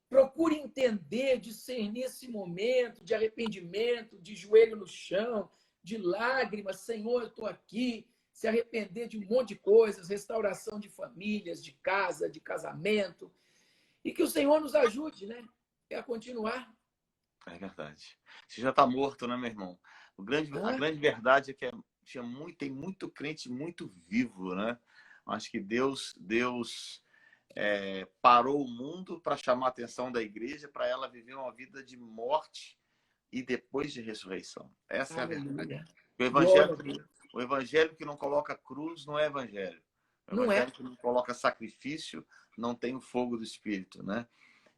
procure entender, discernir esse momento de arrependimento, de joelho no chão, de lágrimas. Senhor, eu estou aqui. Se arrepender de um monte de coisas, restauração de famílias, de casa, de casamento. E que o Senhor nos ajude, né? A continuar. É verdade. Você já está morto, né, meu irmão? A grande verdade é que tem muito crente muito vivo, né? Acho que Deus parou o mundo para chamar a atenção da igreja, para ela viver uma vida de morte e depois de ressurreição. Essa é a verdade. O evangelho que não coloca cruz não é evangelho. O evangelho que não coloca sacrifício não tem o fogo do Espírito, né?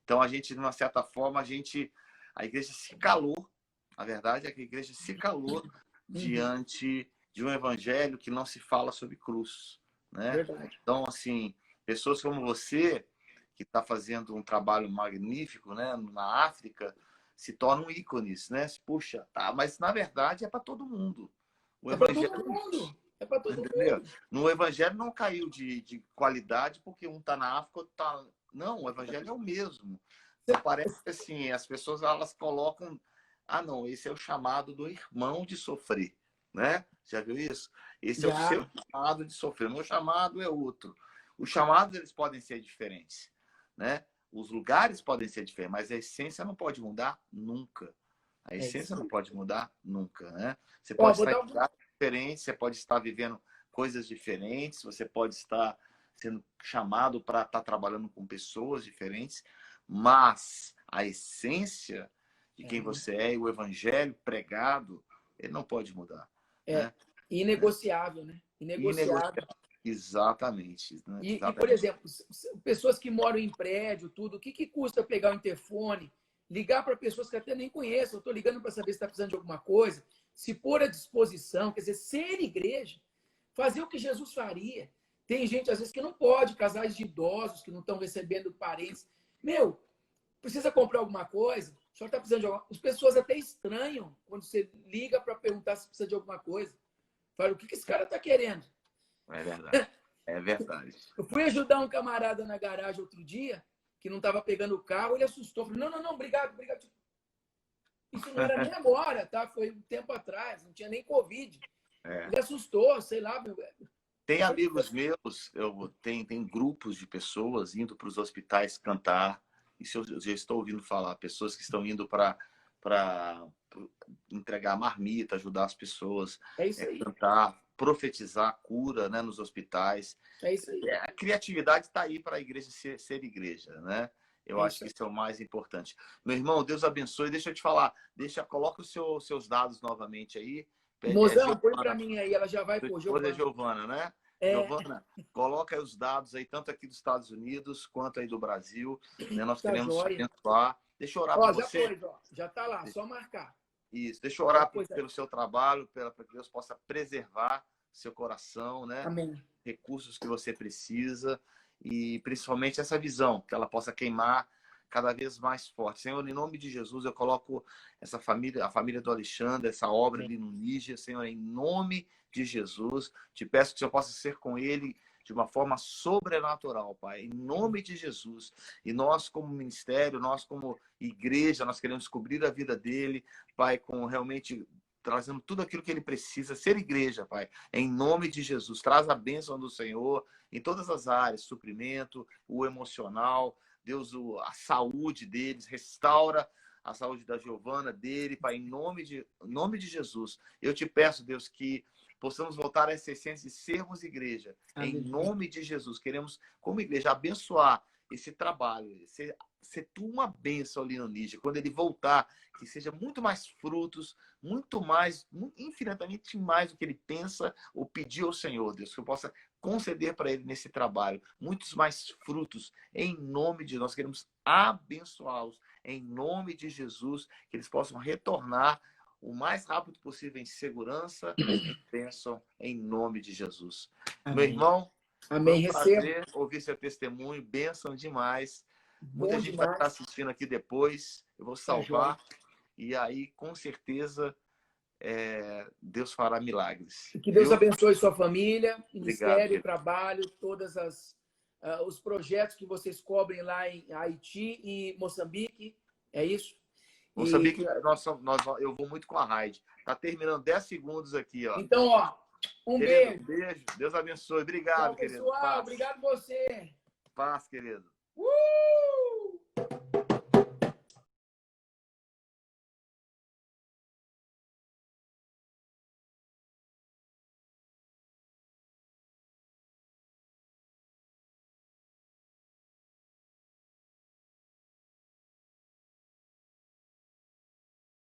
Então, a gente, de uma certa forma, a igreja se calou. A verdade é que a igreja se calou diante de um evangelho que não se fala sobre cruz, né? Verdade. Então, assim, pessoas como você, que está fazendo um trabalho magnífico, né, na África, se tornam ícones, né? Puxa, tá, mas na verdade é para todo mundo. O evangelho para todo mundo. É para todo entendeu? mundo. No evangelho não caiu de qualidade porque um está na África, outro está... Não, o evangelho é o mesmo. Só parece que assim, as pessoas elas colocam, não, esse é o chamado do irmão de sofrer, né? Já viu isso? Esse é o seu chamado de sofrer. O meu chamado é outro. Os chamados eles podem ser diferentes, né? Os lugares podem ser diferentes, mas a essência não pode mudar nunca. A essência não pode mudar nunca, né? Você pode estar em lugares diferentes, você pode estar vivendo coisas diferentes, você pode estar sendo chamado para estar trabalhando com pessoas diferentes, mas a essência de quem você é e o evangelho pregado, ele não pode mudar. Né? Inegociável, né? Inegociável. Exatamente. Né? E, por exemplo, pessoas que moram em prédio, tudo, o que custa pegar o interfone, ligar para pessoas que até nem conheço, eu estou ligando para saber se está precisando de alguma coisa, se pôr à disposição, quer dizer, ser igreja, fazer o que Jesus faria. Tem gente, às vezes, que não pode, casais de idosos que não estão recebendo parentes. Precisa comprar alguma coisa? O senhor está precisando de alguma coisa? As pessoas até estranham quando você liga para perguntar se precisa de alguma coisa. Fala, o que esse cara está querendo? É verdade. É verdade. Eu fui ajudar um camarada na garagem outro dia, que não estava pegando o carro, ele assustou. Falei, não, obrigado. Isso não era nem agora, tá? Foi um tempo atrás, não tinha nem Covid. Ele assustou, sei lá. Tem amigos meus, tem grupos de pessoas indo para os hospitais cantar. Isso eu já estou ouvindo falar. Pessoas que estão indo para entregar marmita, ajudar as pessoas a cantar, profetizar a cura, né, nos hospitais. É isso aí. A criatividade está aí para a igreja ser igreja, né? Eu acho que isso é o mais importante. Meu irmão, Deus abençoe. Deixa eu te falar. Coloca os seus dados novamente aí. Mozão, põe para mim aí. Ela já vai pôr. Giovana. Giovana, né? Giovana, coloca aí os dados aí, tanto aqui dos Estados Unidos quanto aí do Brasil. Né? Nós queremos te abençoar. Deixa eu orar por você. Já está lá, só marcar. Isso. Deixa eu orar pelo seu trabalho, para que Deus possa preservar seu coração, né? Amém. Recursos que você precisa e principalmente essa visão, que ela possa queimar cada vez mais forte. Senhor, em nome de Jesus, eu coloco essa família, a família do Alexandre, essa obra ali no Níger, Senhor, em nome de Jesus, te peço que o Senhor possa ser com ele de uma forma sobrenatural, Pai, em nome de Jesus. E nós, como ministério, nós, como igreja, nós queremos cobrir a vida dele, Pai, com realmente trazendo tudo aquilo que ele precisa, ser igreja, Pai, em nome de Jesus. Traz a bênção do Senhor em todas as áreas, suprimento, o emocional, Deus, a saúde deles, restaura a saúde da Giovana, dele, Pai, em nome de Jesus. Eu te peço, Deus, que possamos voltar a essa essência de sermos igreja. Amém. Em nome de Jesus. Queremos, como igreja, abençoar esse trabalho, ser tu uma bênção ali no Níger. Quando ele voltar, que seja muito mais frutos, muito mais, infinitamente mais do que ele pensa ou pedir ao Senhor, Deus, que eu possa conceder para ele nesse trabalho muitos mais frutos, em nome de nós. Queremos abençoá-los, em nome de Jesus, que eles possam retornar o mais rápido possível em segurança e bênção, em nome de Jesus. Amém. Meu irmão, amém. Foi um prazer ouvir seu testemunho, bênção demais. Muita gente vai estar assistindo aqui depois, eu vou salvar, e aí, com certeza, Deus fará milagres. Que Deus abençoe sua família, ministério, Obrigado, trabalho, todos os projetos que vocês cobrem lá em Haiti e Moçambique, é isso? Moçambique, eu vou muito com a Raide. Tá terminando 10 segundos aqui, ó. Então, ó, querido, beijo. Deus abençoe. Obrigado, tchau, querido. pessoal, obrigado você. Paz, querido.